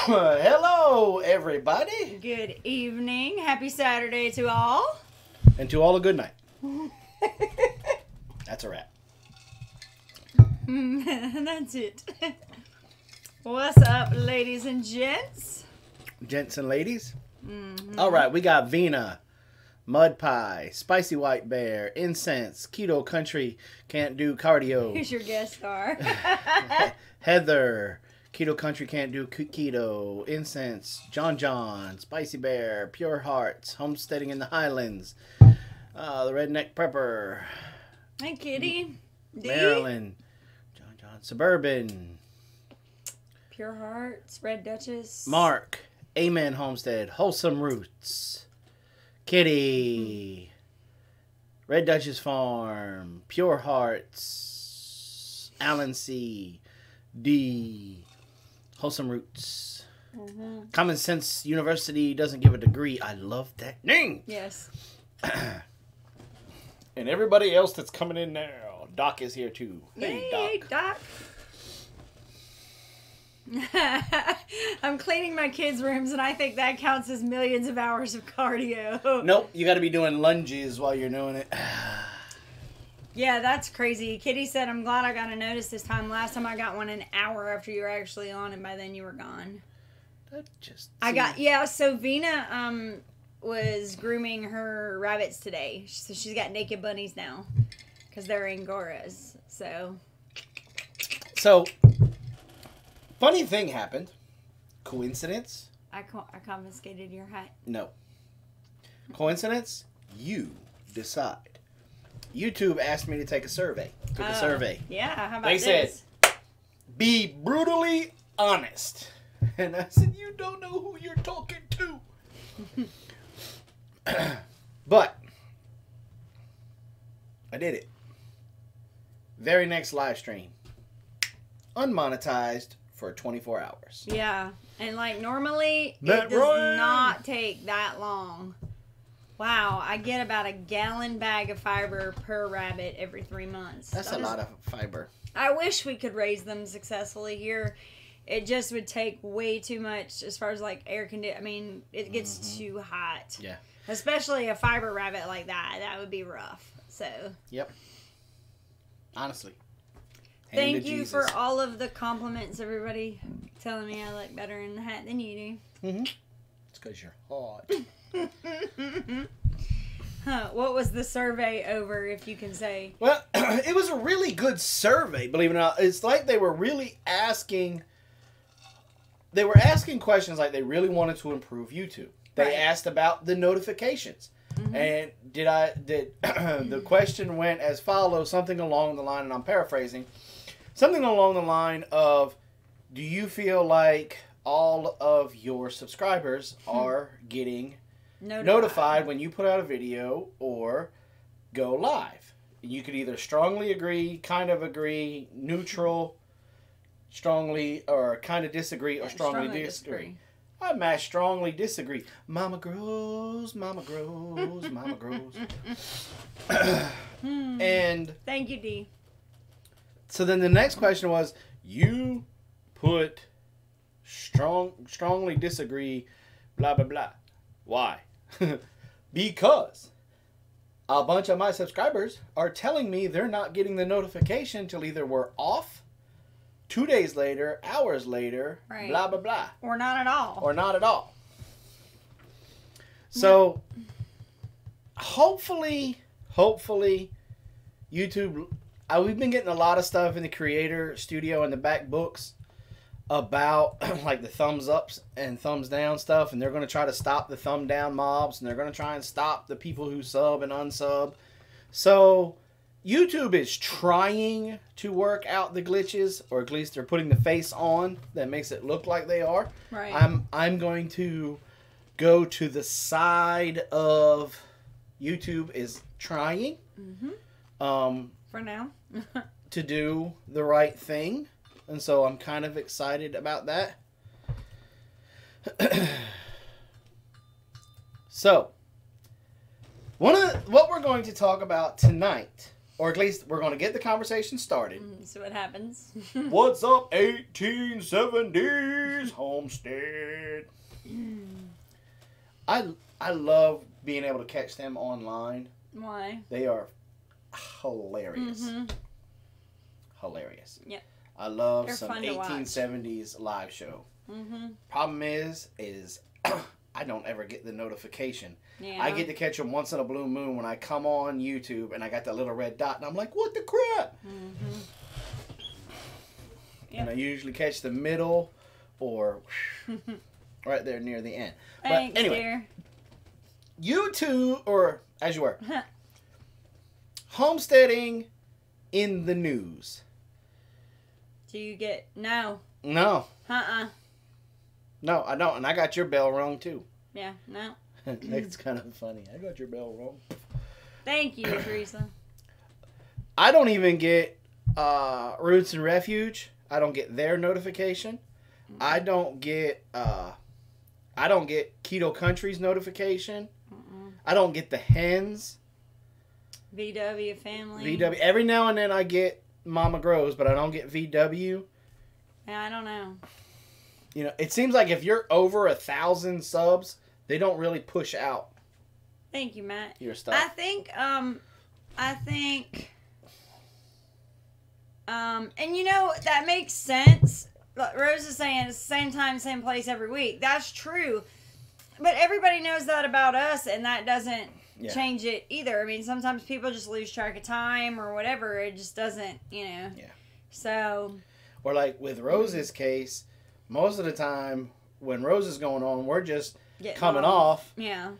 Hello, everybody. Good evening. Happy Saturday to all. And to all a good night. That's a wrap. That's it. What's up, ladies and gents? Gents and ladies. Mm-hmm. All right, we got Vina, Mud Pie, Spicy White Bear, Incense, Keto Country, Can't Do Cardio. Who's your guest star? Heather, Keto Country, Can't Do Keto, Incense, John, Spicy Bear, Pure Hearts, Homesteading in the Highlands, the Redneck Prepper. Hey, Kitty. Maryland, John, Suburban. Pure Hearts, Red Duchess. Mark, Amen Homestead, Wholesome Roots, Kitty, Red Duchess Farm, Pure Hearts, Alan C, D, Wholesome Roots. Mm-hmm. Common Sense University doesn't give a degree. I love that name. Yes. And everybody else that's coming in now. Doc is here too. Hey, Yay, Doc. I'm cleaning my kids' rooms, and I think that counts as millions of hours of cardio. Nope, you got to be doing lunges while you're doing it. Yeah, that's crazy. Kitty said, I'm glad I got a notice this time. Last time I got one an hour after you were actually on, and by then you were gone. So Vina was grooming her rabbits today. So she's got naked bunnies now because they're Angoras. So, funny thing happened. Coincidence? I confiscated your hat. No. Coincidence? You decide. YouTube asked me to take a survey. Took a survey. Yeah, how about they this? said, be brutally honest. And I said, you don't know who you're talking to. But I did it. Very next live stream. Unmonetized for 24 hours. Yeah. And like normally That it does right. not take that long. Wow, I get about a gallon bag of fiber per rabbit every 3 months. That's a lot of fiber. I wish we could raise them successfully here. It just would take way too much as far as like air conditioning. I mean, it gets too hot. Yeah. Especially a fiber rabbit like that. That would be rough. So. Yep. Honestly. Thank you for all of the compliments, everybody. Telling me I look better in the hat than you do. Mm-hmm. It's because you're hot. What was the survey over, if you can say? Well, it was a really good survey, believe it or not. It's like they were really asking... They were asking questions like they really wanted to improve YouTube. They asked about the notifications. Mm-hmm. And the question went as follows, something along the line, and I'm paraphrasing, something along the line of, do you feel like all of your subscribers are getting notified when you put out a video or go live? You could either strongly agree, kind of agree, neutral, strongly, or kind of disagree, or strongly disagree. I match strongly disagree. Mama grows, mama grows, mama grows. And thank you, D. So then the next question was, you put strongly disagree, blah, blah, blah. Why? Because a bunch of my subscribers are telling me they're not getting the notification till either we're off, 2 days later, hours later, blah, blah, blah. Or not at all. Or not at all. So, hopefully, YouTube... we've been getting a lot of stuff in the Creator Studio and the back books about, like, the thumbs ups and thumbs down stuff. And they're going to try to stop the thumb down mobs. And they're going to try and stop the people who sub and unsub. So... YouTube is trying to work out the glitches, or at least they're putting the face on that makes it look like they are. Right. I'm going to go to the side of YouTube is trying. Mm-hmm. For now. To do the right thing, and so I'm kind of excited about that. So, what we're going to talk about tonight Or at least we're going to get the conversation started. So what happens? What's up, 1870s Homestead? I love being able to catch them online. Why? They are hilarious. Hilarious. Yep. I love They're some fun to 1870s live show. Problem is I don't ever get the notification. Yeah. I get to catch them once in a blue moon when I come on YouTube and I got that little red dot and I'm like, what the crap? Yep. And I usually catch the middle or right there near the end. Thanks, but anyway, dear. YouTube, or as you were, homesteading in the news. Do you get... No. No. No, I don't. And I got your bell rung too. Yeah, no. That's kind of funny. I got your bell rung. Thank you, Teresa. I don't even get Roots and Refuge. I don't get their notification. I don't get Keto Country's notification. I don't get the hens. VW family. VW. Every now and then I get Mama Grows, but I don't get VW. Yeah, I don't know. You know, it seems like if you're over 1,000 subs, they don't really push out. Thank you, Matt. Your stuff. I think, and you know, that makes sense. Rose is saying it's the same time, same place every week. That's true. But everybody knows that about us, and that doesn't change it either. I mean, sometimes people just lose track of time or whatever. It just doesn't, you know. Yeah. So. Or like with Rose's case, most of the time when Rose is going on, we're just coming off. Yeah.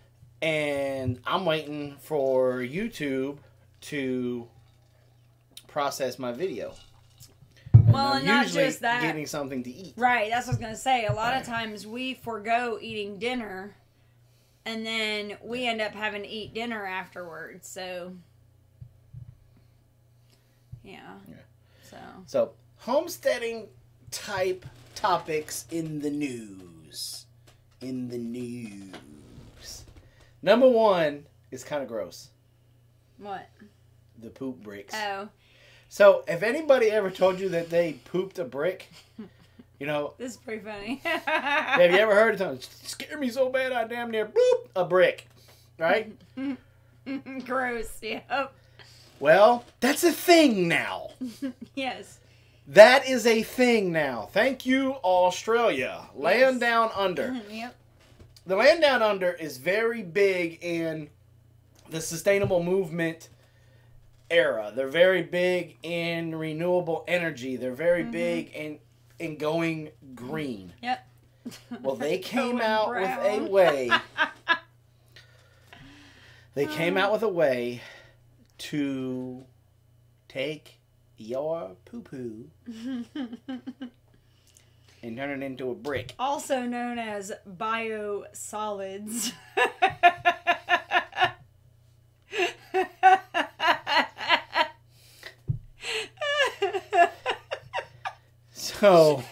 And I'm waiting for YouTube to process my video. Well, and not just that. Getting something to eat. Right, that's what I was going to say. A lot of times we forego eating dinner, and then we end up having to eat dinner afterwards. So, yeah. So, homesteading type topics in the news. Number one is kind of gross. What? The poop bricks. Oh. So, if anybody ever told you that they pooped a brick, you know. This is pretty funny. Have you ever heard it? It scared me so bad I damn near bloop a brick. Right? Gross, yep. Well, that's a thing now. Yes. That is a thing now. Thank you, Australia. Land Down Under. Yep. The Land Down Under is very big in the sustainable movement era. They're very big in renewable energy. They're very big in going green. Yep. Well, they came out with a way. They came out with a way to take your poo-poo and turn it into a brick. Also known as biosolids. So,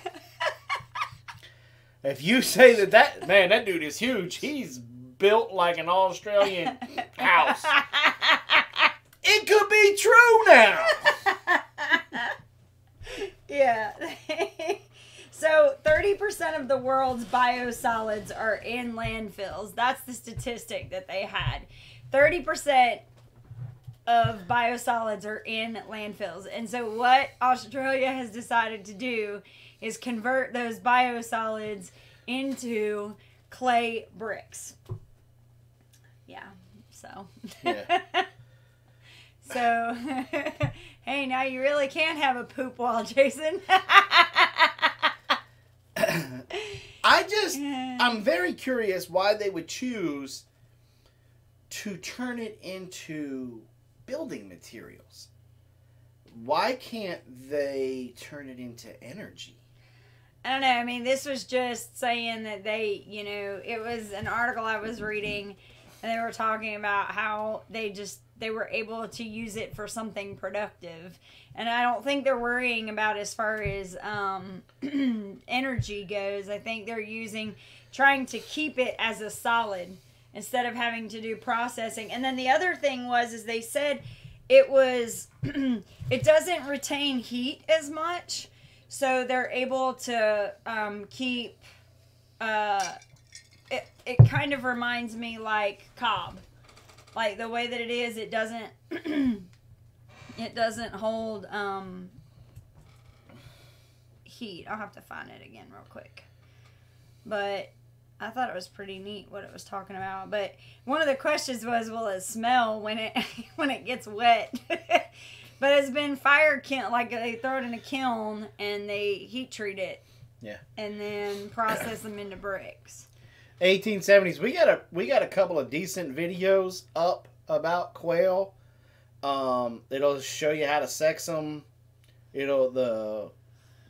if you say that dude is huge, he's built like an Australian house. It could be true now. Yeah. So 30% of the world's biosolids are in landfills. That's the statistic that they had. 30% of biosolids are in landfills. And so what Australia has decided to do is convert those biosolids into clay bricks. Yeah. So. Yeah. So, hey, now you really can't have a poop wall, Jason. I'm very curious why they would choose to turn it into building materials. Why can't they turn it into energy? I don't know. I mean, this was just saying that they, you know, it was an article I was reading, and they were talking about how they were able to use it for something productive. And I don't think they're worrying about as far as energy goes. I think they're trying to keep it as a solid instead of having to do processing. And then the other thing is they said it was, it doesn't retain heat as much. So they're able to keep, it kind of reminds me like cob. Like the way that it is, it doesn't, it doesn't hold heat. I'll have to find it again real quick. But I thought it was pretty neat what it was talking about. But one of the questions was, will it smell when it when it gets wet? But it's been fire kiln, like they throw it in a kiln and they heat treat it. Yeah. And then process them into bricks. 1870s. We got a couple of decent videos up about quail. It'll show you how to sex them. The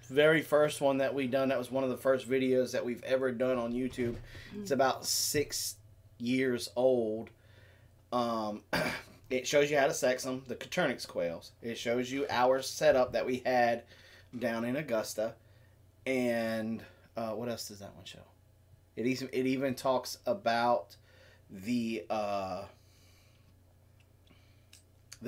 very first one that we done, that was one of the first videos that we've ever done on YouTube. It's about 6 years old. It shows you how to sex them, the Coturnix quails. It shows you our setup that we had down in Augusta. And what else does that one show? It even talks about the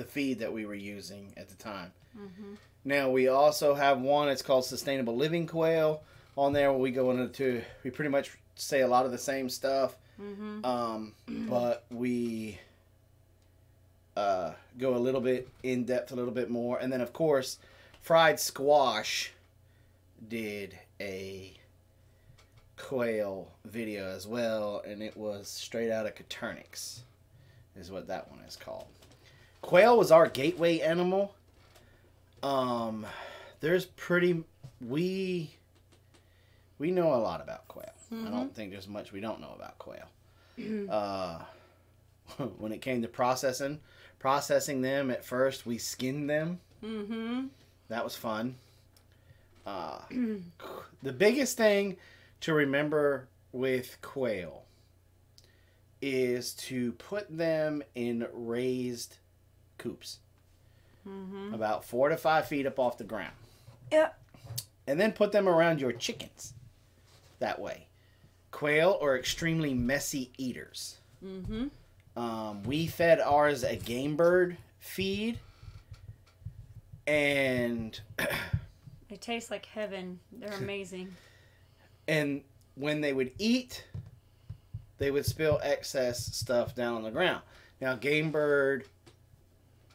feed that we were using at the time. Mm-hmm. Now we also have one. It's called Sustainable Living Quail. On there, we go into, we pretty much say a lot of the same stuff, but we go a little bit in depth, a little bit more, and then of course, Fried Squash did a quail video as well, and it was straight out of Coturnix, is what that one is called. Quail was our gateway animal. There's we know a lot about quail. I don't think there's much we don't know about quail. When it came to processing them, at first we skinned them. That was fun. The biggest thing to remember with quail is to put them in raised coops. About 4 to 5 feet up off the ground. Yep. And then put them around your chickens. That way. Quail are extremely messy eaters. We fed ours a game bird feed. And they taste like heaven. They're amazing. And when they would eat, they would spill excess stuff down on the ground. Now, game bird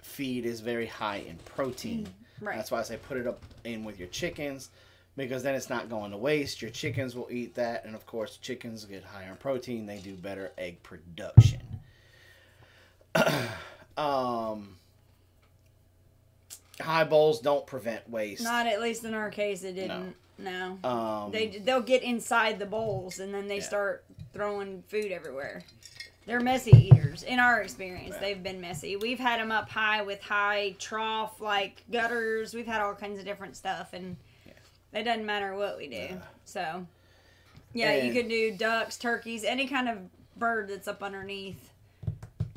feed is very high in protein. Right. That's why I say put it up in with your chickens, because then it's not going to waste. Your chickens will eat that, and of course, chickens get higher in protein. They do better egg production. High bowls don't prevent waste. Not at least in our case, it didn't. No. They'll get inside the bowls, and then they start throwing food everywhere. They're messy eaters. In our experience, they've been messy. We've had them up high with high trough, like gutters. We've had all kinds of different stuff, and it doesn't matter what we do. So, you could do ducks, turkeys, any kind of bird that's up underneath.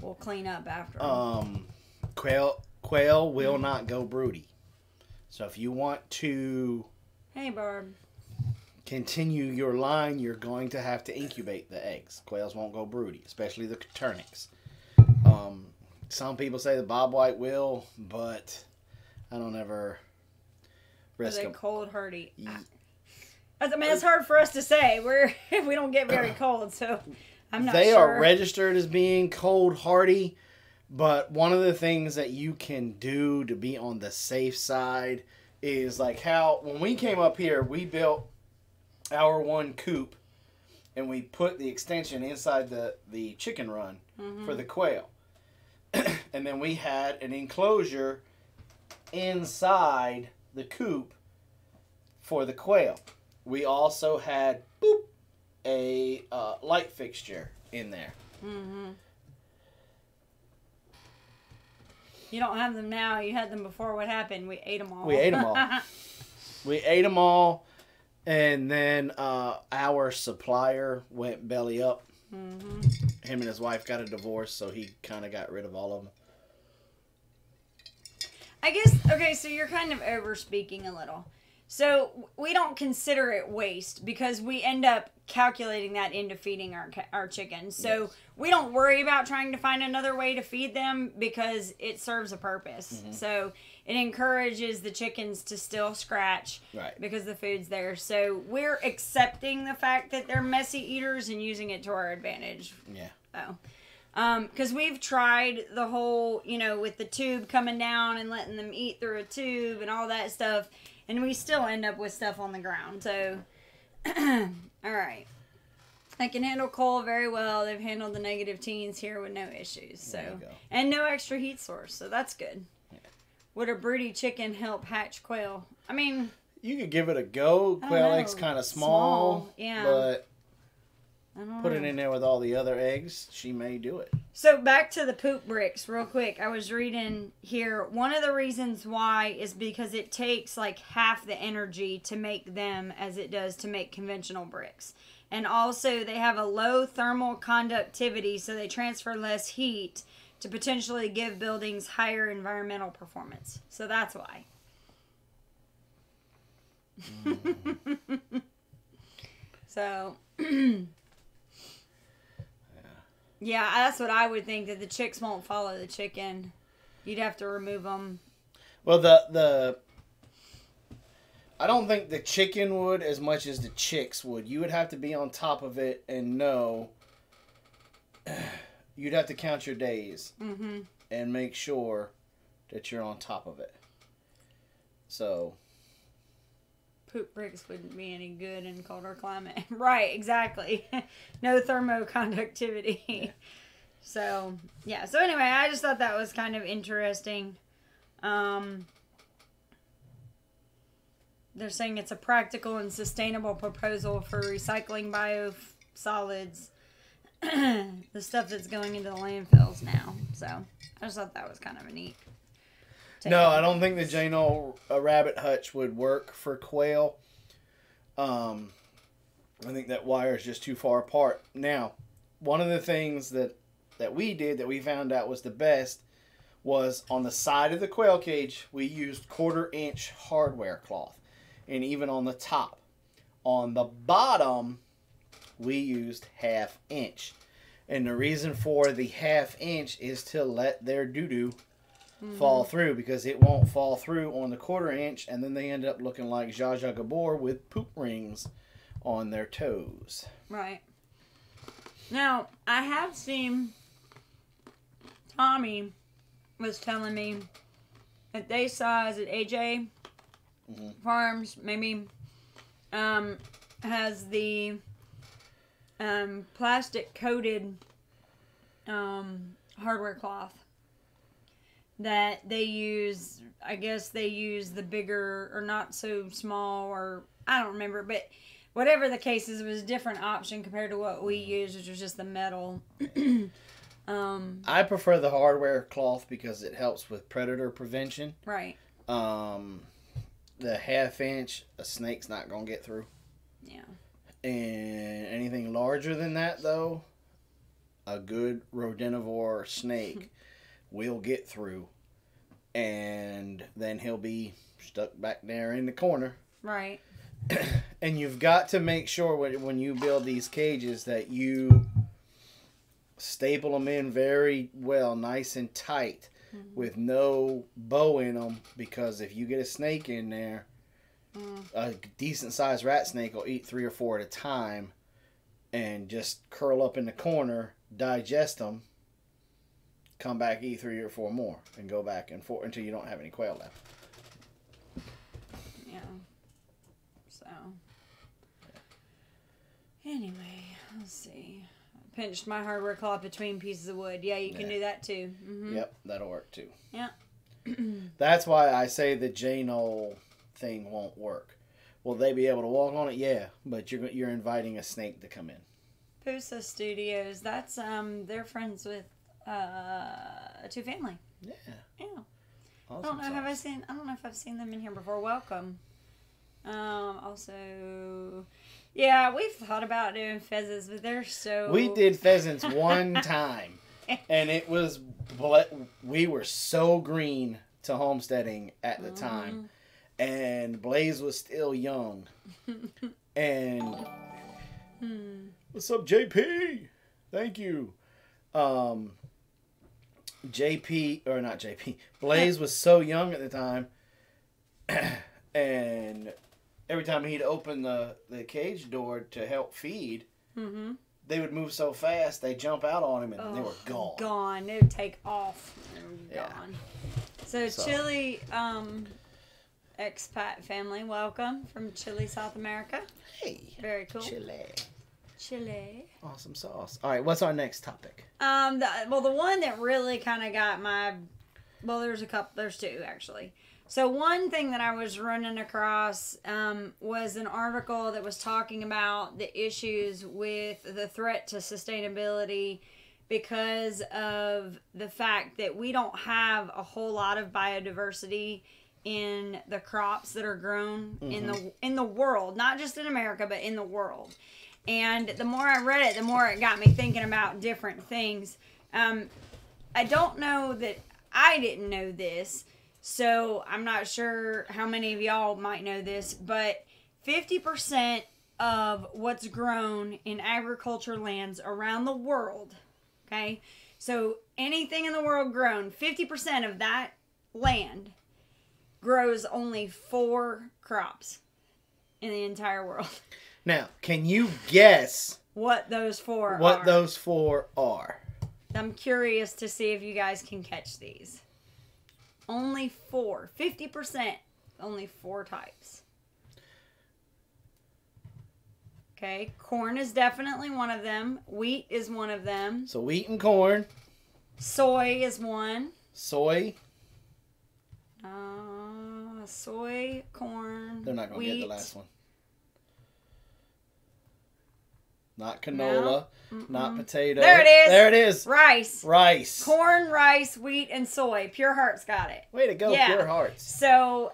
We'll clean up after them. Quail will not go broody. So if you want to... Hey, Barb. Continue your line, you're going to have to incubate the eggs. Quails won't go broody, especially the Coturnix. Some people say the bobwhite will, but I don't ever risk them. Are they cold hardy? I mean, it's hard for us to say. We don't get very cold, so I'm not sure. They are registered as being cold hardy, but one of the things that you can do to be on the safe side is like how when we came up here, we built our one coop, and we put the extension inside the chicken run for the quail. And then we had an enclosure inside the coop for the quail. We also had a light fixture in there. You don't have them now. You had them before. What happened? We ate them all. We ate them all. We ate them all. And then our supplier went belly up. Him and his wife got a divorce, so he kind of got rid of all of them. I guess, okay, so you're kind of over speaking a little. So we don't consider it waste because we end up calculating that into feeding our chickens. So Yes. we don't worry about trying to find another way to feed them because it serves a purpose. Mm-hmm. So it encourages the chickens to still scratch Right. because the food's there. So we're accepting the fact that they're messy eaters and using it to our advantage. Yeah. Because we've tried the whole, with the tube coming down and letting them eat through a tube and all that stuff. And we still end up with stuff on the ground. So, all right. They can handle coal very well. They've handled the negative teens here with no issues. So, There you go. and no extra heat source. So that's good. Yeah. Would a broody chicken help hatch quail? I mean, You could give it a go. I don't Quail know. eggs kind of small. Yeah. But I don't put know. it in there with all the other eggs. She may do it. So back to the poop bricks real quick. I was reading here. One of the reasons why is because it takes like half the energy to make them as it does to make conventional bricks. And also they have a low thermal conductivity, so they transfer less heat to potentially give buildings higher environmental performance. So that's why. So yeah, that's what I would think, that the chicks won't follow the chicken. You'd have to remove them. Well, the I don't think the chicken would as much as the chicks would. You would have to be on top of it and know. You'd have to count your days and make sure that you're on top of it. So. Poop bricks wouldn't be any good in colder climate. Right, exactly. No thermoconductivity. Yeah. So, yeah. So anyway, I just thought that was kind of interesting. They're saying it's a practical and sustainable proposal for recycling biosolids, the stuff that's going into the landfills now. So I just thought that was kind of a neat. No, I don't think the Jano rabbit hutch would work for quail. I think that wire is just too far apart. Now, one of the things that we did that we found out was the best was on the side of the quail cage, we used 1/4 inch hardware cloth. And even on the top. On the bottom, we used 1/2 inch. And the reason for the 1/2 inch is to let their doo-doo fall through, because it won't fall through on the 1/4 inch, and then they end up looking like Zsa Zsa Gabor with poop rings on their toes. Right. Now, I have seen, Tommy was telling me that they saw, is it AJ Farms, maybe, has the plastic coated hardware cloth that they use. I guess they use the bigger or not so small, or I don't remember, but whatever the case is, it was a different option compared to what we use, which was just the metal. I prefer the hardware cloth because it helps with predator prevention. Right. The 1/2 inch, a snake's not going to get through. Yeah. And anything larger than that, though, a good rodentivore snake will get through. And then he'll be stuck back there in the corner. Right. And you've got to make sure when you build these cages that you staple them in very well, nice and tight, with no bow in them, because if you get a snake in there, a decent sized rat snake will eat 3 or 4 at a time and just curl up in the corner, digest them, come back, eat 3 or 4 more, and go back and forth until you don't have any quail left. Yeah. So. Anyway, let's see. I pinched my hardware cloth between pieces of wood. Yeah, you can do that too. Yep, that'll work too. Yeah. That's why I say the J-Knoll thing won't work. Will they be able to walk on it? Yeah, but you're inviting a snake to come in. Pusa Studios. That's they're friends with a two family. Yeah. Yeah. Awesome I don't know. sauce. I don't know if I've seen them in here before. Welcome. Also, yeah, we've thought about doing pheasants, but they're so. We did pheasants one time, and it was. We were so green to homesteading at the time, and Blaze was still young. And what's up, JP? Thank you. Blaze was so young at the time, and every time he'd open the cage door to help feed, they would move so fast they'd jump out on him and they were gone. Gone. They would take off. They were gone. So Chile, expat family, welcome from Chile, South America. Hey. Very cool. Chile. Awesome sauce. All right, what's our next topic? The one that really kind of got there's two actually. So one thing that I was running across was an article that was talking about the issues with the threat to sustainability because of the fact that we don't have a whole lot of biodiversity in the crops that are grown in the world, not just in America, but in the world. And the more I read it, the more it got me thinking about different things. I don't know that I didn't know this, so I'm not sure how many of y'all might know this, but 50% of what's grown in agriculture lands around the world, okay? So anything in the world grown, 50% of that land grows only 4 crops in the entire world. Now, can you guess what those 4 are? I'm curious to see if you guys can catch these. Only 4. 50%. Only 4 types. Okay. Corn is definitely one of them. Wheat is one of them. So wheat and corn. Soy is one. Soy. Soy, corn, They're not going to wheat. get the last one. Not canola. No. Not potato. There it is. There it is. Rice. Corn, rice, wheat, and soy. Pure Heart's got it. Way to go, Pure Hearts. So,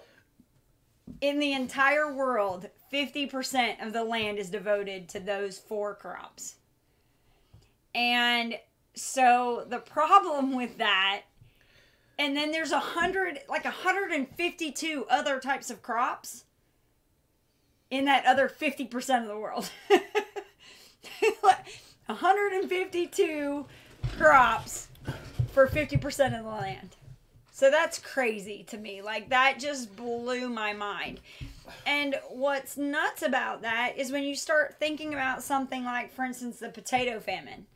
in the entire world, 50% of the land is devoted to those 4 crops. And so, the problem with that, and then there's 152 other types of crops in that other 50% of the world. 152 crops for 50% of the land. So that's crazy to me. Like, that just blew my mind. And what's nuts about that is when you start thinking about something like, for instance, the potato famine.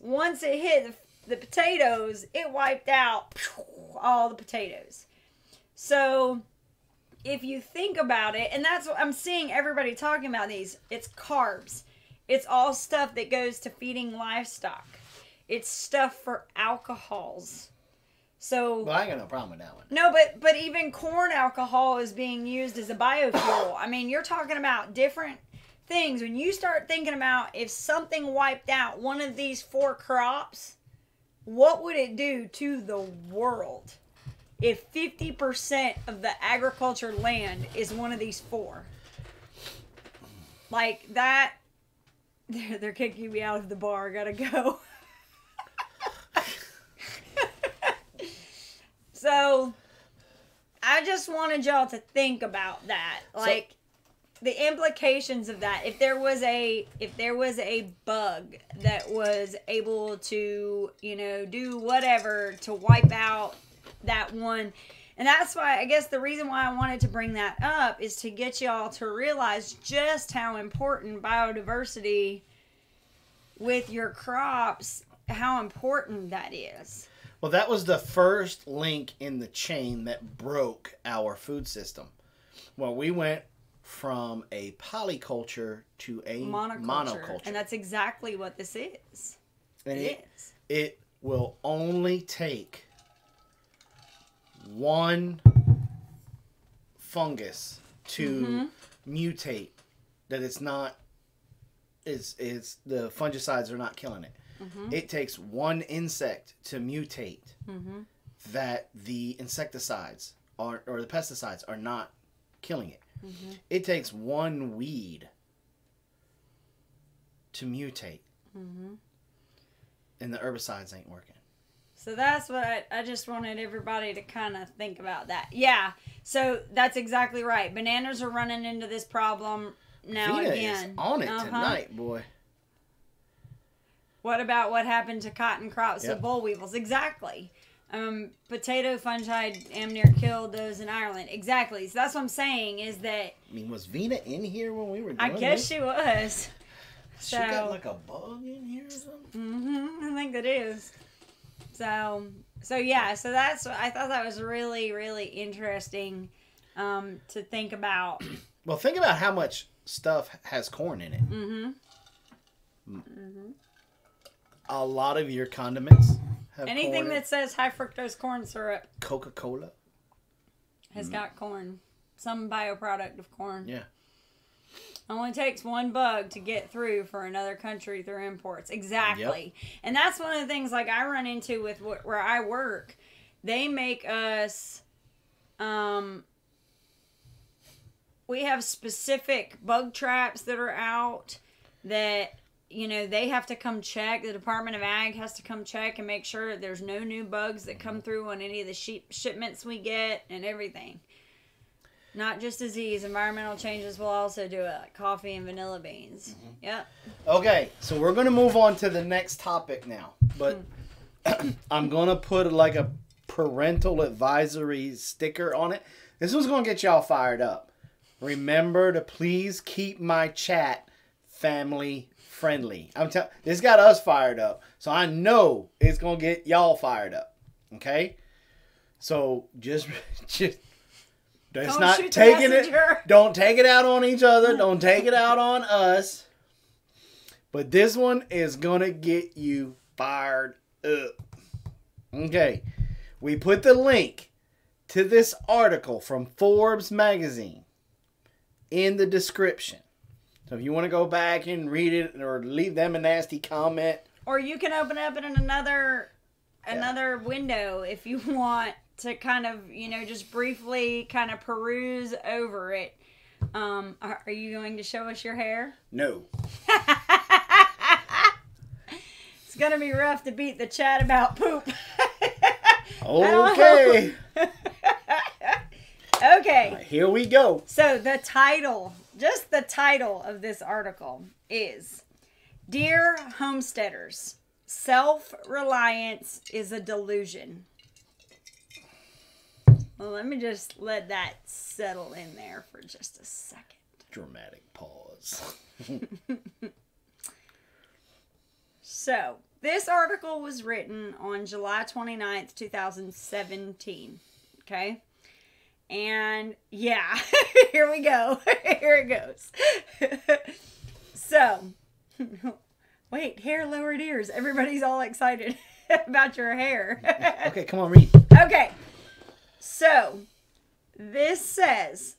Once it hit the potatoes, it wiped out all the potatoes. So if you think about it, and that's what I'm seeing everybody talking about these, it's carbs. It's all stuff that goes to feeding livestock. It's stuff for alcohols. So, well, I ain't got no problem with that one. No, but even corn alcohol is being used as a biofuel. I mean, you're talking about different things. When you start thinking about if something wiped out one of these 4 crops, what would it do to the world if 50% of the agriculture land is one of these 4? Like that, they're kicking me out of the bar. I gotta go. So, I just wanted y'all to think about that. Like, the implications of that. If there was a bug that was able to, do whatever to wipe out that one. And that's why, I guess the reason why I wanted to bring that up is to get y'all to realize just how important biodiversity with your crops, how important that is. Well, that was the first link in the chain that broke our food system. Well, we went from a polyculture to a monoculture. And that's exactly what this is. And it will only take one fungus to mutate, that it's not, is the fungicides are not killing it. It takes one insect to mutate that the insecticides or the pesticides are not killing it. It takes one weed to mutate, and the herbicides ain't working. So that's what I just wanted everybody to kind of think about that. Yeah. So that's exactly right. Bananas are running into this problem now Vina again. Is on it tonight, boy. What about what happened to cotton crops with boll weevils? Exactly. Potato fungi damn near killed those in Ireland. Exactly. So that's what I'm saying is that... I mean, was Vina in here when we were doing I guess she was. She got like a bug in here or something? I think it is. So yeah, so that's, I thought that was really, really interesting to think about. Well, think about how much stuff has corn in it. A lot of your condiments have anything corn that says high fructose corn syrup. Coca-Cola has got corn. Some bioproduct of corn. Yeah. Only takes one bug to get through for another country through imports. Exactly. Yep. And that's one of the things like I run into with where I work. They make us, we have specific bug traps that are out that, you know, they have to come check. The Department of Ag has to come check and make sure there's no new bugs that come through on any of the shipments we get and everything. Not just disease. Environmental changes will also do it. Like coffee and vanilla beans. Yep. Okay, so we're going to move on to the next topic now. But I'm going to put like a parental advisory sticker on it. This one's going to get y'all fired up. Remember to please keep my chat family friendly. This got us fired up. So I know it's going to get y'all fired up. Okay? So just not taking it. Don't take it out on each other. Don't take it out on us. But this one is going to get you fired up. Okay. We put the link to this article from Forbes magazine in the description. So if you want to go back and read it or leave them a nasty comment. Or you can open up in another window if you want to kind of, you know, just briefly kind of peruse over it. Are you going to show us your hair? No. It's going to be rough to beat the chat about poop. Okay. Okay. Right, here we go. So the title of this article is Dear Homesteaders, Self-Reliance is a Delusion. Well, let me just let that settle in there for just a second. Dramatic pause. So, this article was written on July 29th, 2017. Okay? And, yeah, here we go. Here it goes. So, wait, hair, lowered ears. Everybody's all excited about your hair. Okay, come on, read. Okay. So, this says,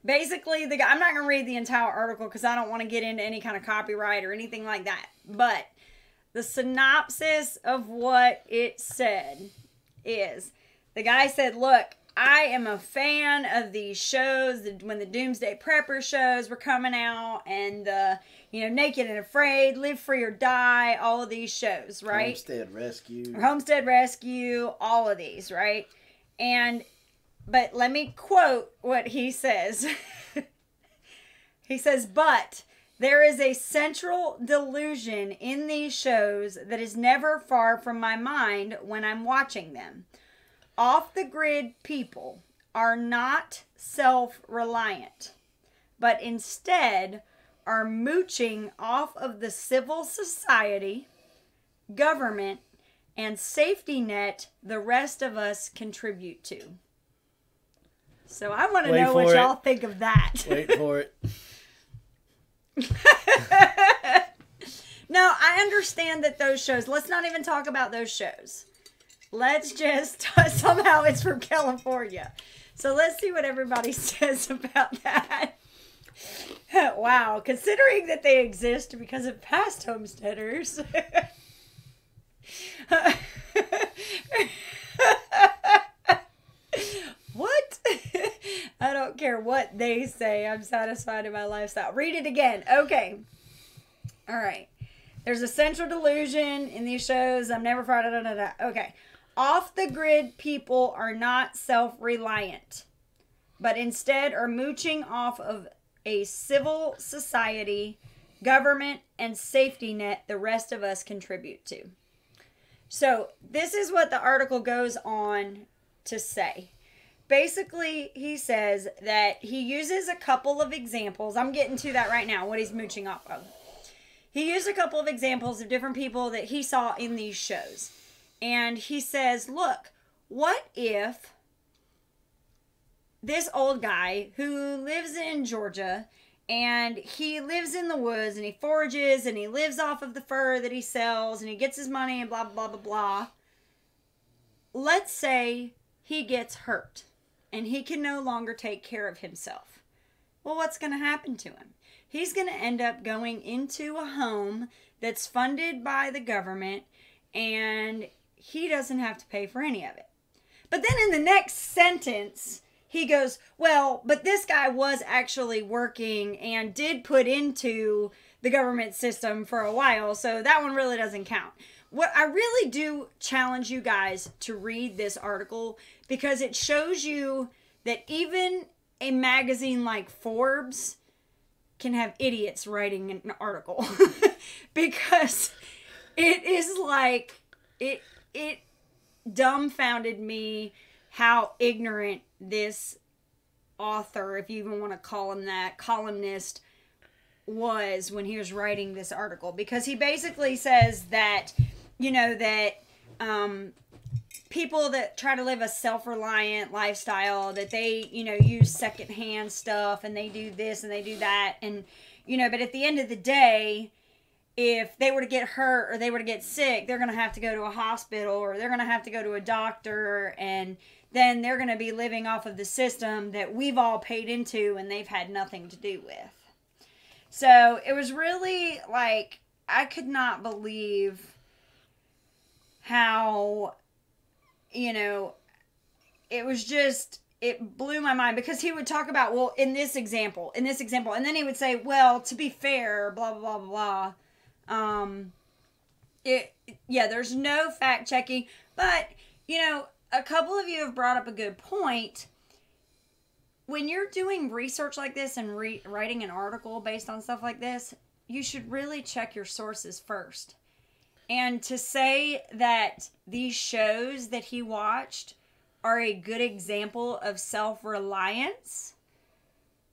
basically, I'm not going to read the entire article because I don't want to get into any kind of copyright or anything like that. But the synopsis of what it said is, the guy said, look, I am a fan of these shows, when the Doomsday Prepper shows were coming out, and the, you know, Naked and Afraid, Live Free or Die, all of these shows, right? Homestead Rescue, all of these, right? But let me quote what he says. He says, but there is a central delusion in these shows that is never far from my mind when I'm watching them. Off-the-grid people are not self-reliant, but instead are mooching off of the civil society, government, and safety net the rest of us contribute to. So I want to know what y'all think of that. Wait for it. No, I understand that those shows, let's not even talk about those shows. Let's just, somehow it's from California. So let's see what everybody says about that. Wow, considering that they exist because of past homesteaders. What? I don't care what they say. I'm satisfied in my lifestyle. Read it again. Okay. All right. There's a central delusion in these shows. I'm never fried. Da, da, da, da. Okay. Off the grid people are not self-reliant, but instead are mooching off of a civil society, government, and safety net the rest of us contribute to. So this is what the article goes on to say. Basically, he says that he uses a couple of examples. I'm getting to that right now, what he's mooching off of. He used a couple of examples of different people that he saw in these shows. And he says, look, what if this old guy who lives in Georgia, and he lives in the woods, and he forages, and he lives off of the fur that he sells, and he gets his money, and blah, blah, blah, blah. Let's say he gets hurt, and he can no longer take care of himself. Well, what's going to happen to him? He's going to end up going into a home that's funded by the government, and he doesn't have to pay for any of it. But then in the next sentence, he goes, well, but this guy was actually working and did put into the government system for a while, so that one really doesn't count. What I really do challenge you guys to read this article, because it shows you that even a magazine like Forbes can have idiots writing an article. Because it is like, it dumbfounded me how ignorant this author, if you even want to call him that, columnist, was when he was writing this article. Because he basically says that, you know, that people that try to live a self-reliant lifestyle, that they, you know, use secondhand stuff, and they do this and they do that, and, you know, but at the end of the day, if they were to get hurt or they were to get sick, they're going to have to go to a hospital, or they're going to have to go to a doctor, and then they're going to be living off of the system that we've all paid into and they've had nothing to do with. So it was really like, I could not believe how, you know, it was just, it blew my mind, because he would talk about, well, in this example, and then he would say, well, to be fair, blah, blah, blah, blah. There's no fact checking, but, you know, a couple of you have brought up a good point. When you're doing research like this and writing an article based on stuff like this, you should really check your sources first. And to say that these shows that he watched are a good example of self-reliance,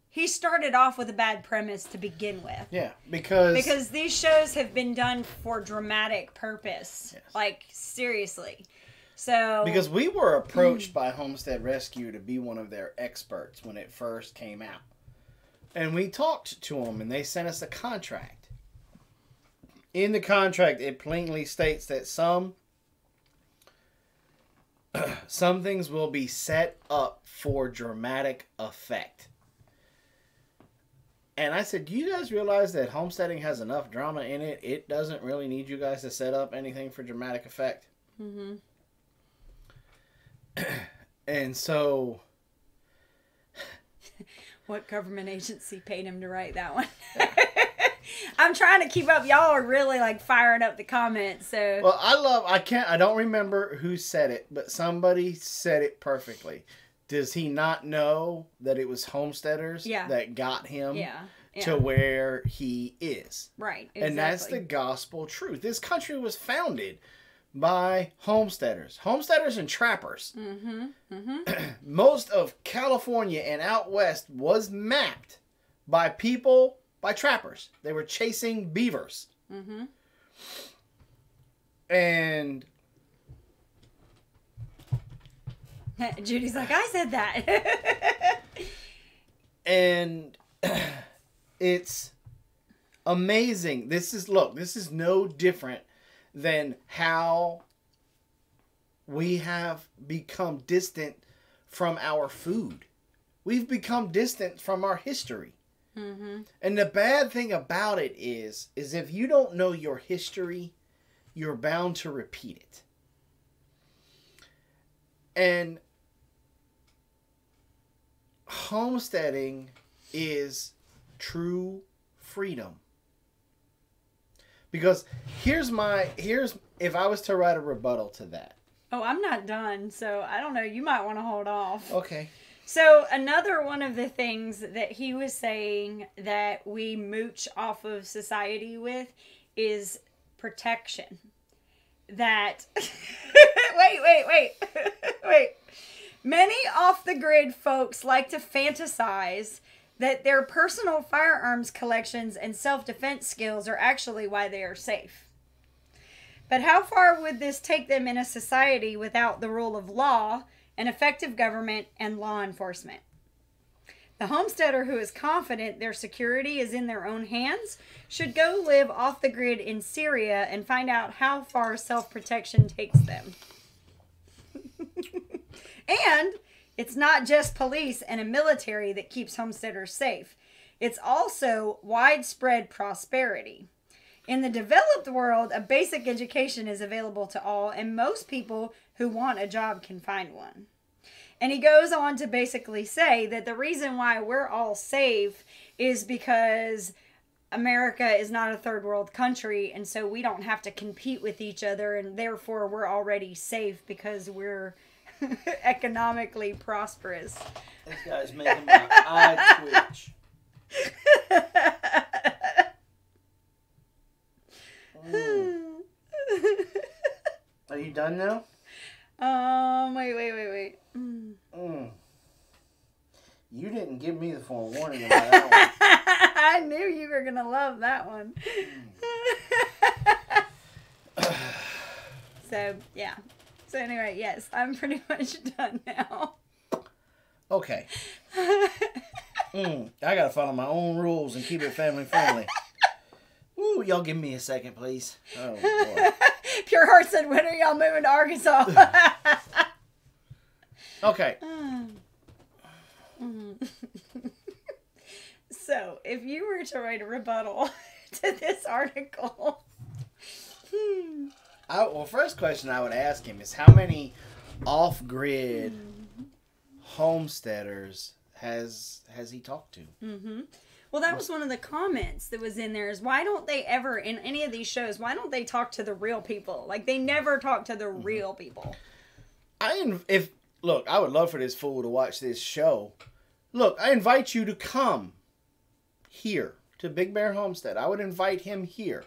he started off with a bad premise to begin with. Yeah, because these shows have been done for dramatic purpose. Yes. Like, seriously. So because we were approached by Homestead Rescue to be one of their experts when it first came out. And we talked to them, and they sent us a contract. In the contract, it plainly states that some things will be set up for dramatic effect. And I said, do you guys realize that homesteading has enough drama in it? It doesn't really need you guys to set up anything for dramatic effect. Mm-hmm. And so... What government agency paid him to write that one? I'm trying to keep up. Y'all are really like firing up the comments. So well, I don't remember who said it, but somebody said it perfectly. Does he not know that it was homesteaders that got him to where he is? Right. Exactly. And that's the gospel truth. This country was founded by homesteaders and trappers. Mm-hmm. Mm-hmm. Most of California and out west was mapped by trappers. They were chasing beavers. Mm-hmm. And Judy's like, I said that. And it's amazing. This is no different than how we have become distant from our food. We've become distant from our history. Mm-hmm. And the bad thing about it is if you don't know your history, you're bound to repeat it. And homesteading is true freedom. Because here's if I was to write a rebuttal to that. Oh, I'm not done, so I don't know. You might want to hold off. Okay. So another one of the things that he was saying that we mooch off of society with is protection. That wait. Many off-the-grid folks like to fantasize that their personal firearms collections and self-defense skills are actually why they are safe. But how far would this take them in a society without the rule of law, an effective government, and law enforcement? The homesteader who is confident their security is in their own hands should go live off the grid in Syria and find out how far self-protection takes them. And it's not just police and a military that keeps homesteaders safe. It's also widespread prosperity. In the developed world, a basic education is available to all, and most people who want a job can find one. And he goes on to basically say that the reason why we're all safe is because America is not a third world country, and so we don't have to compete with each other, and therefore we're already safe because we're economically prosperous. This guy's making my eye twitch. Are you done now? Wait. You didn't give me the forewarning about that I knew you were gonna love that one. So, yeah. So anyway, yes, I'm pretty much done now. Okay. I gotta follow my own rules and keep it family friendly. Ooh, y'all give me a second, please. Oh, boy. Pure Heart said, when are y'all moving to Arkansas? Okay. So, if you were to write a rebuttal to this article... Well, first question I would ask him is how many off-grid homesteaders has he talked to? Mm-hmm. Well, that was one of the comments that was in there is why don't they ever, in any of these shows, why don't they talk to the real people? Like, they never talk to the real people. Look, I would love for this fool to watch this show. Look, I invite you to come here to Big Bear Homestead. I would invite him here.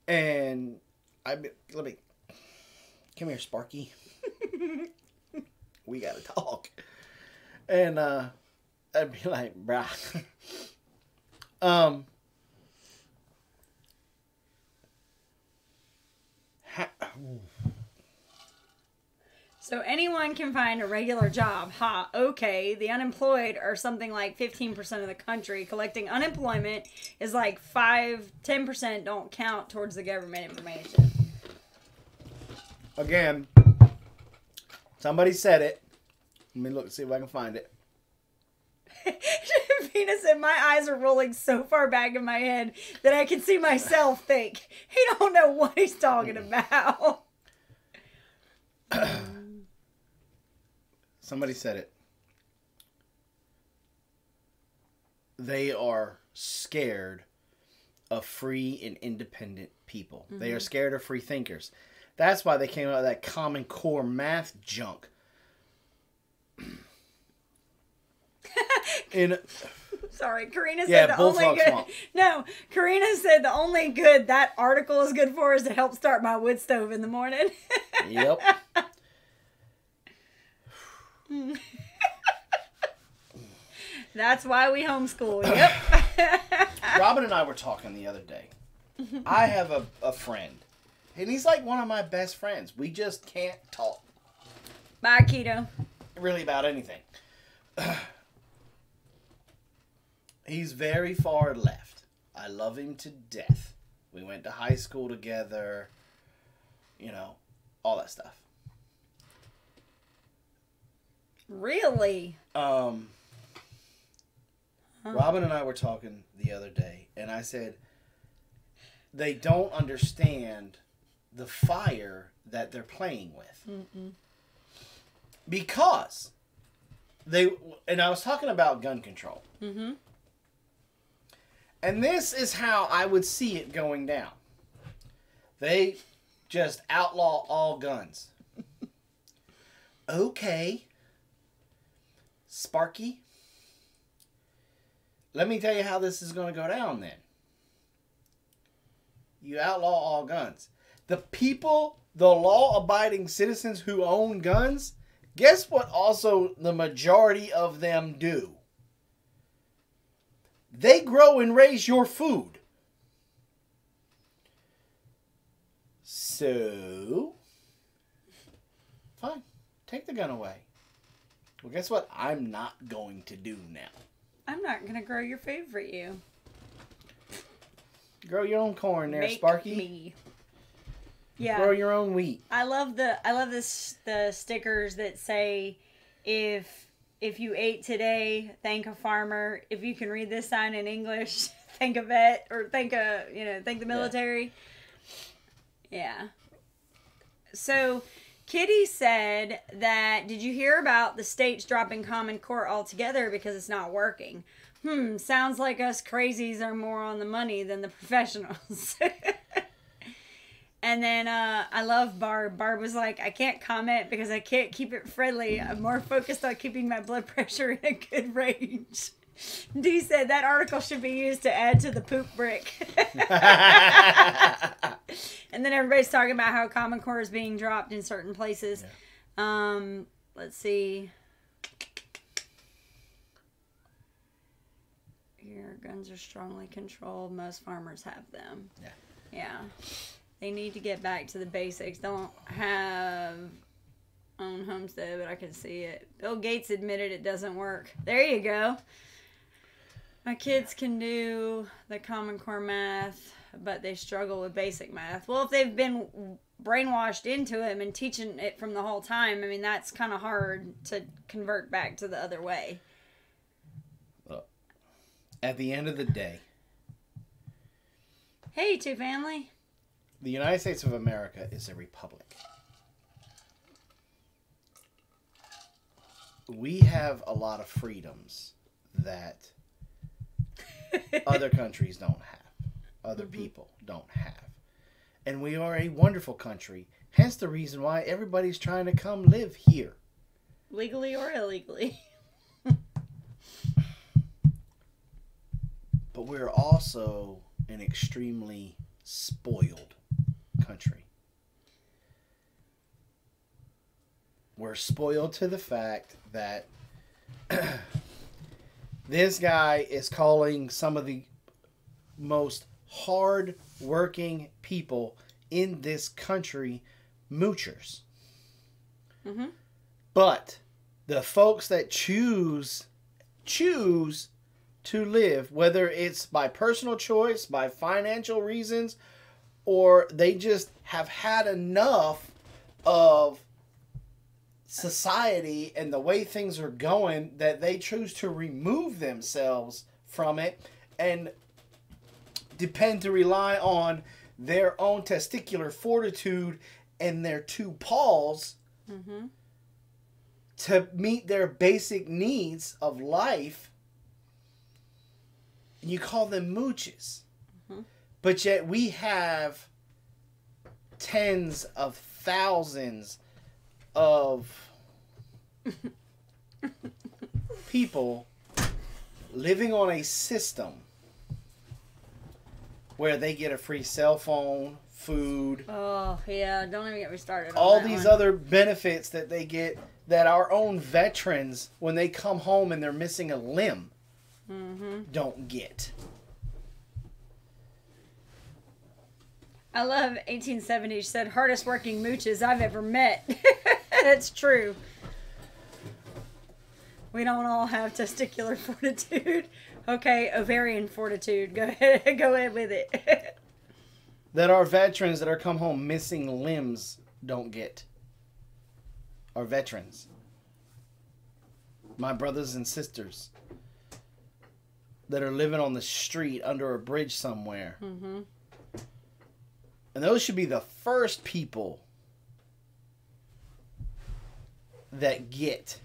And come here, Sparky. We gotta talk. And I'd be like, brah. So anyone can find a regular job. Okay. The unemployed are something like 15% of the country. Collecting unemployment is like 10% don't count towards the government information. Again, somebody said it. Let me look, see if I can find it. Venus said, my eyes are rolling so far back in my head that I can see myself think. He don't know what he's talking about. Somebody said it. They are scared of free and independent people. Mm-hmm. They are scared of free thinkers. That's why they came out with that Common Core math junk. Sorry, Karina said the only good. Swamp. No, Karina said the only good that article is good for is to help start my wood stove in the morning. Yep. That's why we homeschool. Yep. Robyn and I were talking the other day. I have a friend, and he's like one of my best friends. We just can't talk. Bye, Keto. Really about anything. He's very far left. I love him to death. We went to high school together. You know, all that stuff. Really? Robyn and I were talking the other day, and I said, they don't understand the fire that they're playing with. Mm-mm. Because and I was talking about gun control. Mm-hmm. And this is how I would see it going down. They just outlaw all guns. Okay. Sparky. Let me tell you how this is going to go down then. You outlaw all guns. The people, the law-abiding citizens who own guns, guess what also the majority of them do? They grow and raise your food. So, fine. Take the gun away. Well, guess what? I'm not going to do now. I'm not going to grow your food for you. Grow your own corn there, Make Sparky. Me. Yeah. Grow your own wheat. I love the stickers that say, if you ate today, thank a farmer. If you can read this sign in English, thank a vet, or thank the military. Yeah. So, Kitty said that, did you hear about the states dropping Common Core altogether because it's not working? Sounds like us crazies are more on the money than the professionals. And then I love Barb. Barb was like, I can't comment because I can't keep it friendly. I'm more focused on keeping my blood pressure in a good range. Dee said that article should be used to add to the poop brick. And then everybody's talking about how Common Core is being dropped in certain places. Yeah. Let's see. Here, guns are strongly controlled. Most farmers have them. Yeah. Yeah. They need to get back to the basics. Don't have own Homestead, but I can see it. Bill Gates admitted it doesn't work. There you go. My kids can do the Common Core math, but they struggle with basic math. Well, if they've been brainwashed into it and teaching it from the whole time, I mean, that's kind of hard to convert back to the other way. Well, at the end of the day. Hey, two family. The United States of America is a republic. We have a lot of freedoms that other countries don't have. Other people don't have. And we are a wonderful country. Hence the reason why everybody's trying to come live here. Legally or illegally. But we're also an extremely spoiled country. We're spoiled to the fact that this guy is calling some of the most hard-working people in this country moochers. Mm-hmm. But the folks that choose to live, whether it's by personal choice, by financial reasons, or they just have had enough of society and the way things are going that they choose to remove themselves from it and depend to rely on their own testicular fortitude and their two paws to meet their basic needs of life. You call them mooches. But yet we have tens of thousands of people living on a system where they get a free cell phone, food. Oh, yeah. Don't even get me started on all that these one. other benefits that they get that our own veterans, when they come home and they're missing a limb, don't get. I love 1870. She said, hardest working mooches I've ever met. It's true. We don't all have testicular fortitude. Okay, ovarian fortitude. Go ahead with it. That our veterans that are come home missing limbs don't get. Our veterans. My brothers and sisters that are living on the street under a bridge somewhere. And those should be the first people that get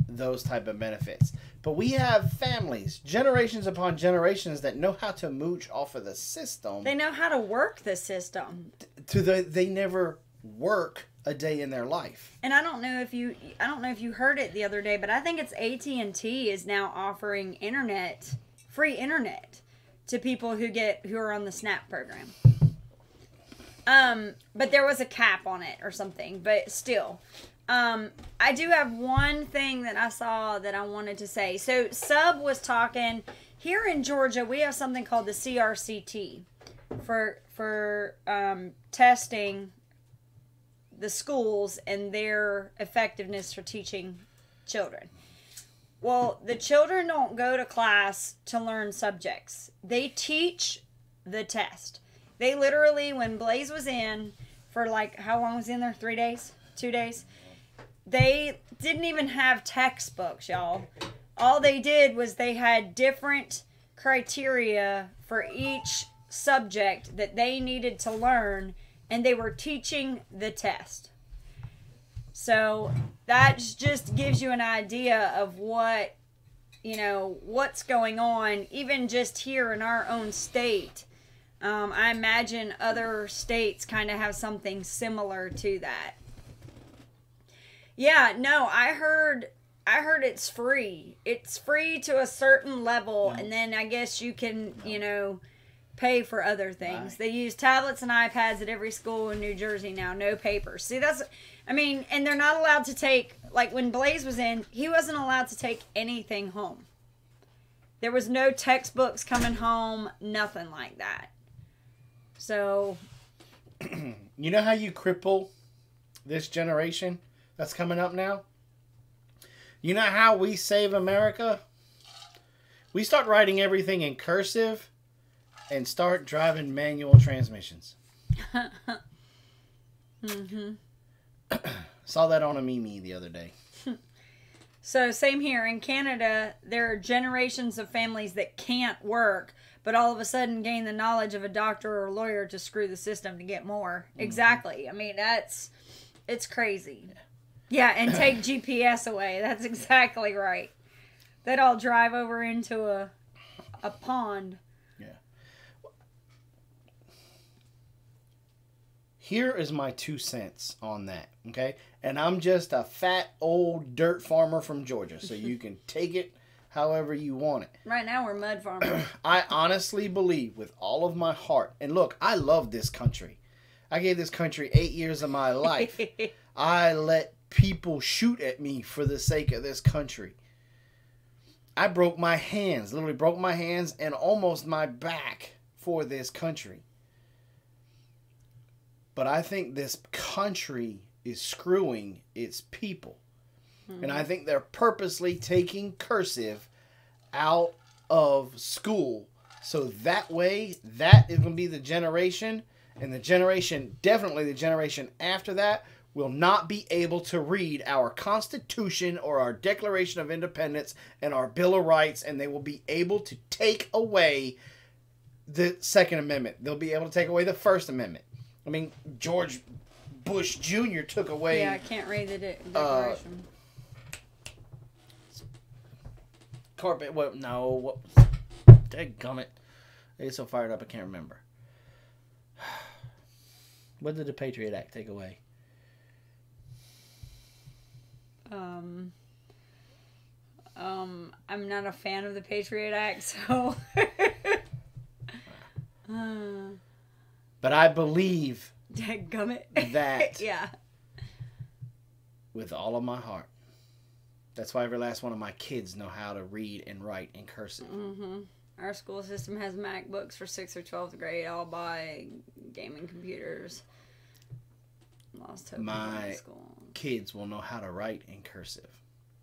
those type of benefits. But we have families, generations upon generations, that know how to mooch off of the system. They know how to work the system. They never work a day in their life. And I don't know if you heard it the other day, but I think it's AT&T is now offering free internet to people who are on the SNAP program. But there was a cap on it or something, but still. I do have one thing that I saw that I wanted to say. So Sub was talking, here in Georgia, we have something called the CRCT for testing the schools and their effectiveness for teaching children. Well, the children don't go to class to learn subjects. They teach the test. They literally, when Blaze was in for how long was he in there? 3 days? 2 days? They didn't even have textbooks, y'all. All they did was they had different criteria for each subject that they needed to learn, and they were teaching the test. So that just gives you an idea of what's going on, even just here in our own state. I imagine other states kind of have something similar to that. Yeah, no, I heard it's free. It's free to a certain level, and then I guess you can, pay for other things. Right. They use tablets and iPads at every school in New Jersey now, no paper. See, and they're not allowed to take, when Blaze was in, he wasn't allowed to take anything home. There was no textbooks coming home, nothing like that. So. You know how you cripple this generation that's coming up now? You know how we save America? We start writing everything in cursive and start driving manual transmissions. Mm-hmm. Saw that on a meme the other day. So same here. In Canada, there are generations of families that can't work, but all of a sudden gain the knowledge of a doctor or a lawyer to screw the system to get more. Mm-hmm. Exactly. I mean, it's crazy. Yeah, and take GPS away. That's exactly right. They'd all drive over into a pond. Yeah. Here is my 2 cents on that, okay? And I'm just a fat old dirt farmer from Georgia, so you can take it however you want it. Right now we're mud farmers. I honestly believe with all of my heart, and look, I love this country. I gave this country 8 years of my life. I let people shoot at me for the sake of this country. I broke my hands, literally broke my hands and almost my back for this country. But I think this country is screwing its people. Mm-hmm. And I think they're purposely taking cursive out of school. So that way, that is going to be the generation. And the generation, definitely the generation after that, will not be able to read our Constitution or our Declaration of Independence and our Bill of Rights. And they will be able to take away the Second Amendment. They'll be able to take away the First Amendment. I mean, George Bush Jr. took away... Yeah, I can't read the Declaration. Carpet... What? No. What? Dadgummit. It's so fired up I can't remember. What did the Patriot Act take away? I'm not a fan of the Patriot Act, so... But I believe Dadgummit. that yeah. with all of my heart. That's why every last one of my kids know how to read and write in cursive. Mm-hmm. Our school system has MacBooks for 6th or 12th grade. I'll buy gaming computers. Lost hope my in school. Kids will know how to write in cursive.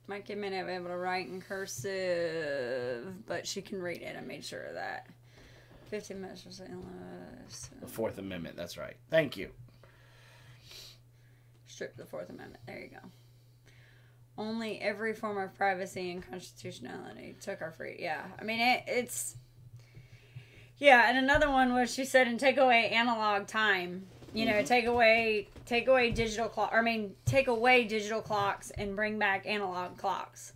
My kid may not be able to write in cursive, but she can read it. I made sure of that. 15 minutes for saying The Fourth Amendment, that's right. Thank you. Strip the Fourth Amendment. There you go. Only every form of privacy and constitutionality took our free. Yeah. I mean, it's... Yeah, and another one was she said, and take away analog time. You know, take away digital clock. I mean, take away digital clocks and bring back analog clocks.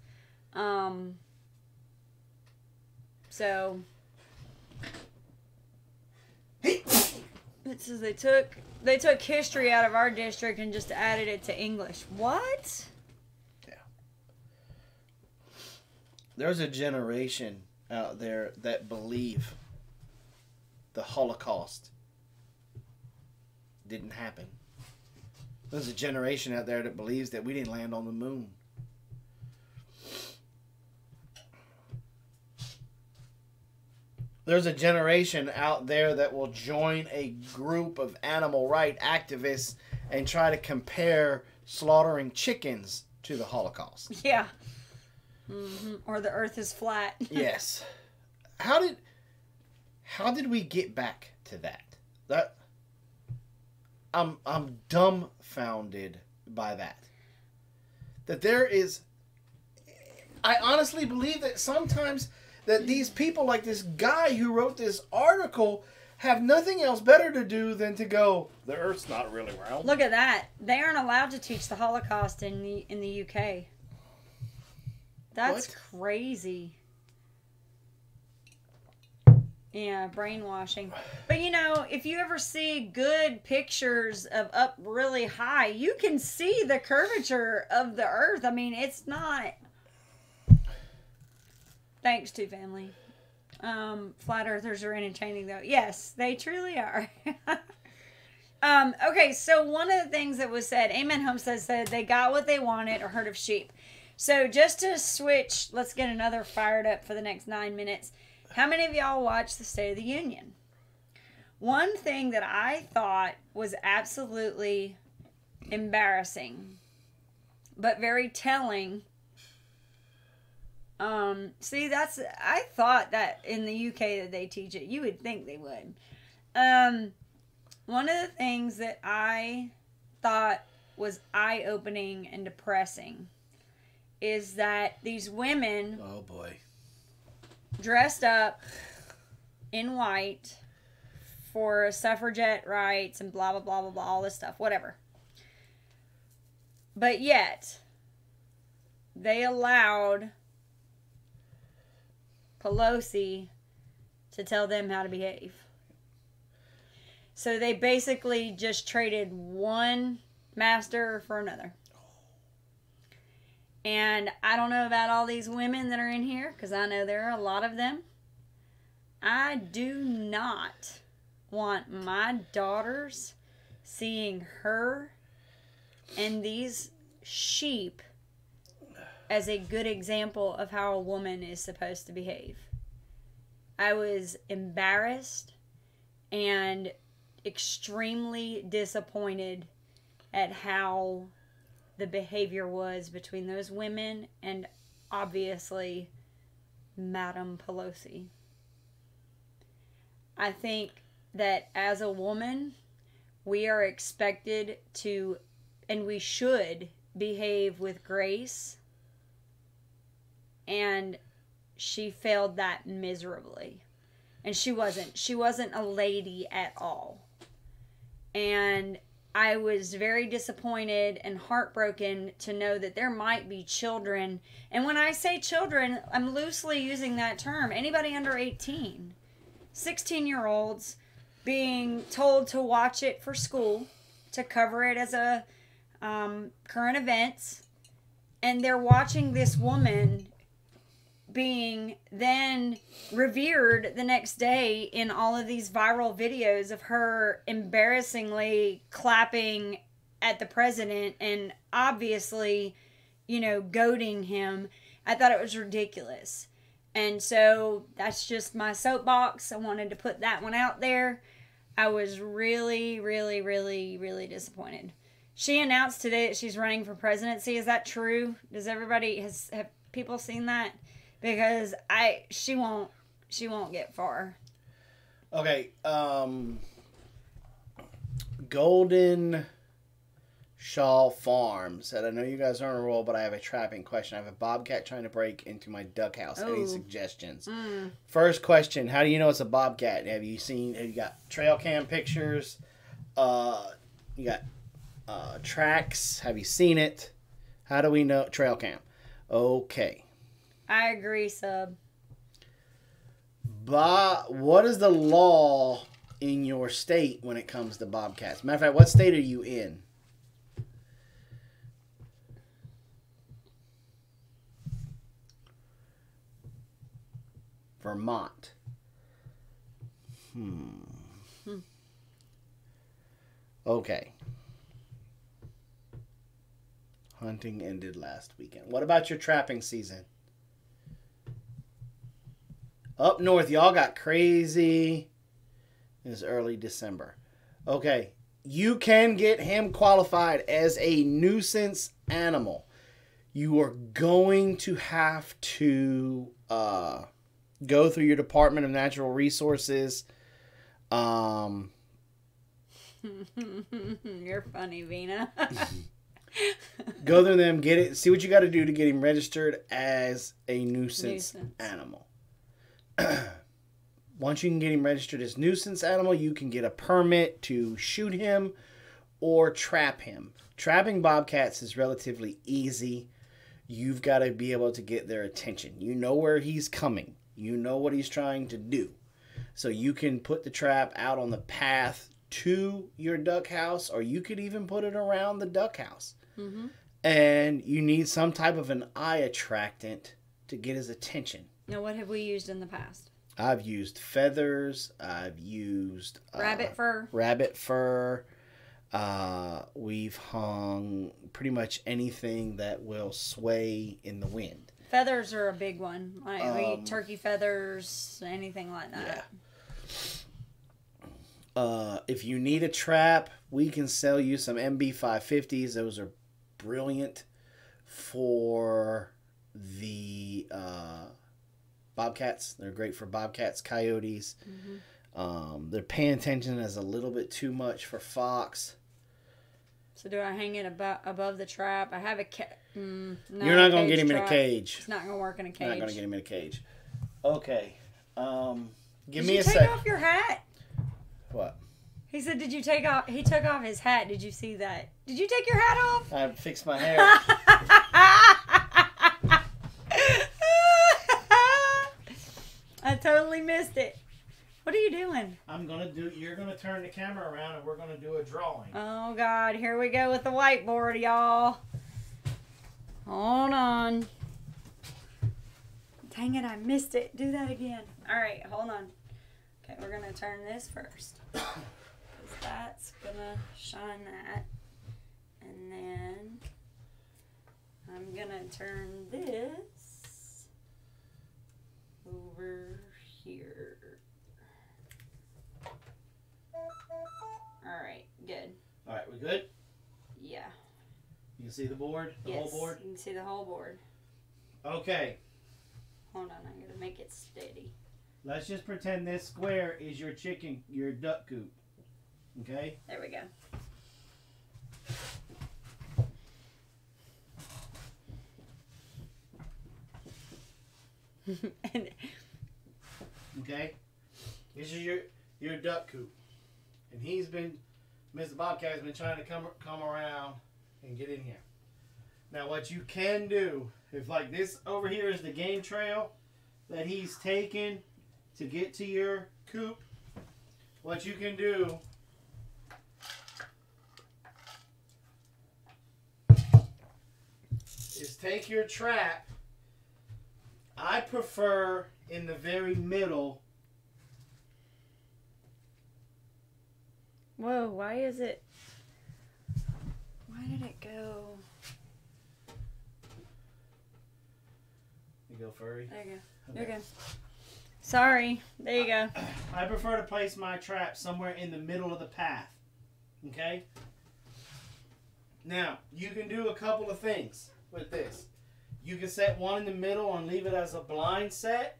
So it says they took history out of our district and just added it to English. What? Yeah. There's a generation out there that believe the Holocaust didn't happen. There's a generation out there that believes that we didn't land on the moon. There's a generation out there that will join a group of animal rights activists and try to compare slaughtering chickens to the Holocaust. Yeah. Mm-hmm. Or the earth is flat. Yes. How did we get back to that? I'm dumbfounded by that. That there is... I honestly believe that sometimes that these people, like this guy who wrote this article, have nothing else better to do than to go, the Earth's not really round. Look at that. They aren't allowed to teach the Holocaust in the UK. That's crazy. Yeah, brainwashing. But you know, if you ever see good pictures of up really high, you can see the curvature of the Earth. I mean, it's not... Thanks to family. Flat earthers are entertaining though. Yes, they truly are. Okay, so one of the things that was said, Amen Homestead said they got what they wanted, a herd of sheep. So just to switch, let's get another fired up for the next 9 minutes. How many of y'all watched the State of the Union? One thing that I thought was absolutely embarrassing, but very telling. I thought that in the UK that they teach it. You would think they would. One of the things that I thought was eye-opening and depressing is that these women, oh boy, dressed up in white for suffragette rights and blah blah blah blah blah, all this stuff, whatever. But yet they allowed Pelosi to tell them how to behave. So they basically just traded one master for another. And I don't know about all these women that are in here, because I know there are a lot of them. I do not want my daughters seeing her and these sheep as a good example of how a woman is supposed to behave. I was embarrassed and extremely disappointed at how the behavior was between those women and obviously Madam Pelosi. I think that as a woman, we are expected to, and we should, behave with grace. And she failed that miserably. And she wasn't a lady at all. And I was very disappointed and heartbroken to know that there might be children. And when I say children, I'm loosely using that term. Anybody under 18. 16-year-olds being told to watch it for school, to cover it as a current events. And they're watching this woman being then revered the next day in all of these viral videos of her embarrassingly clapping at the president and obviously, you know, goading him. I thought it was ridiculous. And so that's just my soapbox. I wanted to put that one out there. I was really, really, really, really disappointed. She announced today that she's running for presidency. Is that true? Does everybody, have people seen that? Because she won't get far. Okay, Golden Shaw Farm said, I know you guys are on a roll, but I have a trapping question. I have a bobcat trying to break into my duck house. Oh. Any suggestions? First question, how do you know it's a bobcat? Have you got trail cam pictures? You got tracks? Have you seen it? How do we know? Trail cam. Okay. I agree, Sub. what is the law in your state when it comes to bobcats? Matter of fact, what state are you in? Vermont. Okay. Hunting ended last weekend. What about your trapping season? Up north, y'all got crazy. It's early December. Okay. You can get him qualified as a nuisance animal. You are going to have to go through your Department of Natural Resources. You're funny, Vina. Go through them, get it, see what you got to do to get him registered as a nuisance animal. Once you can get him registered as nuisance animal, you can get a permit to shoot him or trap him. Trapping bobcats is relatively easy. You've got to be able to get their attention. You know where he's coming. You know what he's trying to do. So you can put the trap out on the path to your duck house, or you could even put it around the duck house. Mm-hmm. And you need some type of an eye attractant to get his attention. Now, what have we used in the past? I've used feathers. I've used rabbit fur. We've hung pretty much anything that will sway in the wind. Feathers are a big one. We turkey feathers, anything like that. Yeah. If you need a trap, we can sell you some MB550s. Those are brilliant for the bobcats. They're great for bobcats, coyotes. Mm-hmm. They're paying attention as a little bit too much for fox. So do I hang it above the trap? I have a You're not going to get him in a cage. It's not going to work in a cage. You're not going to get him in a cage. Okay. Give me a sec. Did you take off your hat? What? He said, did you take off? He took off his hat. Did you see that? Did you take your hat off? I fixed my hair. I totally missed it. What are you doing? You're gonna turn the camera around and we're gonna do a drawing. Oh God, here we go with the whiteboard, y'all. Hold on. Dang it, I missed it. Do that again. All right, hold on. Okay, we're gonna turn this first. Because that's gonna shine that. And then I'm gonna turn this over here. Alright, good. Alright, we good? Yeah. You can see the board? The whole board? You can see the whole board. Okay. Hold on, I'm gonna make it steady. Let's just pretend this square is your duck coop. Okay? There we go. Okay? This is your duck coop. And Mr. Bobcat has been trying to come around and get in here. Now what you can do, if like this over here is the game trail that he's taken to get to your coop, what you can do is take your trap. I prefer in the very middle. Whoa, why is it? Why did it go? You go, furry. There you go. Okay. There you go. Sorry. There you go. I prefer to place my trap somewhere in the middle of the path. Okay? Now, you can do a couple of things with this. You can set one in the middle and leave it as a blind set.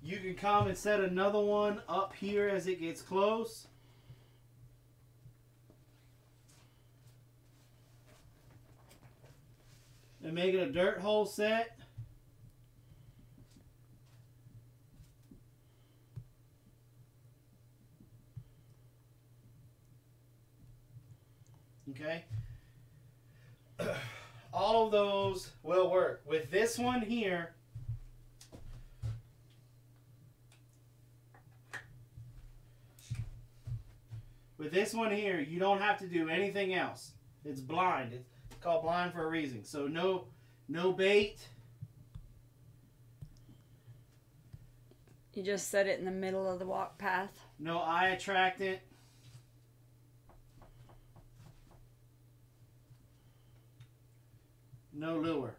You can come and set another one up here as it gets close. And make it a dirt hole set. Okay? All of those will work. With this one here, With this one here, you don't have to do anything else. It's blind. It's called blind for a reason. So no bait. You just set it in the middle of the walk path. No eye attractant. No lure.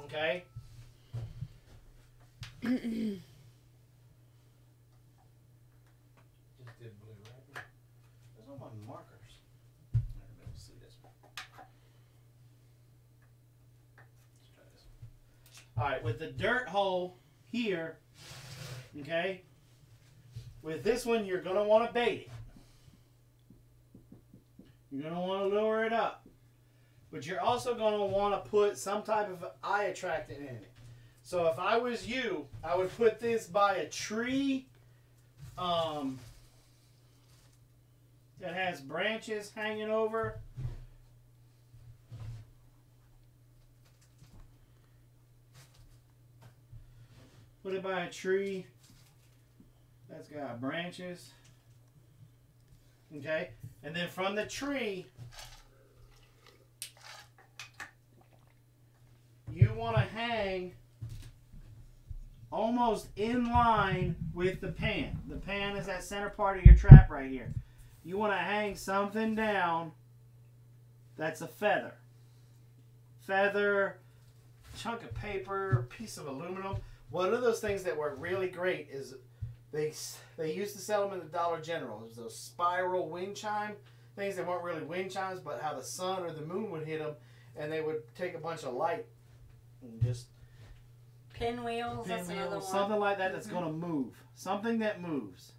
Okay? Just did blue, right? There's no more markers. I don't be able to see this one. Let's try this one. Alright, with the dirt hole here, okay? With this one, you're going to want to bait it. You're going to want to lure it up. But you're also going to want to put some type of eye attractant in it. So if I was you, I would put this by a tree that has branches hanging over. Put it by a tree that's got branches. Okay? And then from the tree, you want to hang almost in line with the pan. The pan is that center part of your trap right here. You want to hang something down that's a feather. Feather, chunk of paper, piece of aluminum. One of those things that work really great is they used to sell them in the Dollar General. It was those spiral wind chime things that weren't really wind chimes, but how the sun or the moon would hit them, and they would take a bunch of light and just pinwheels. That's another one. Something like that that's going to move. Something that moves.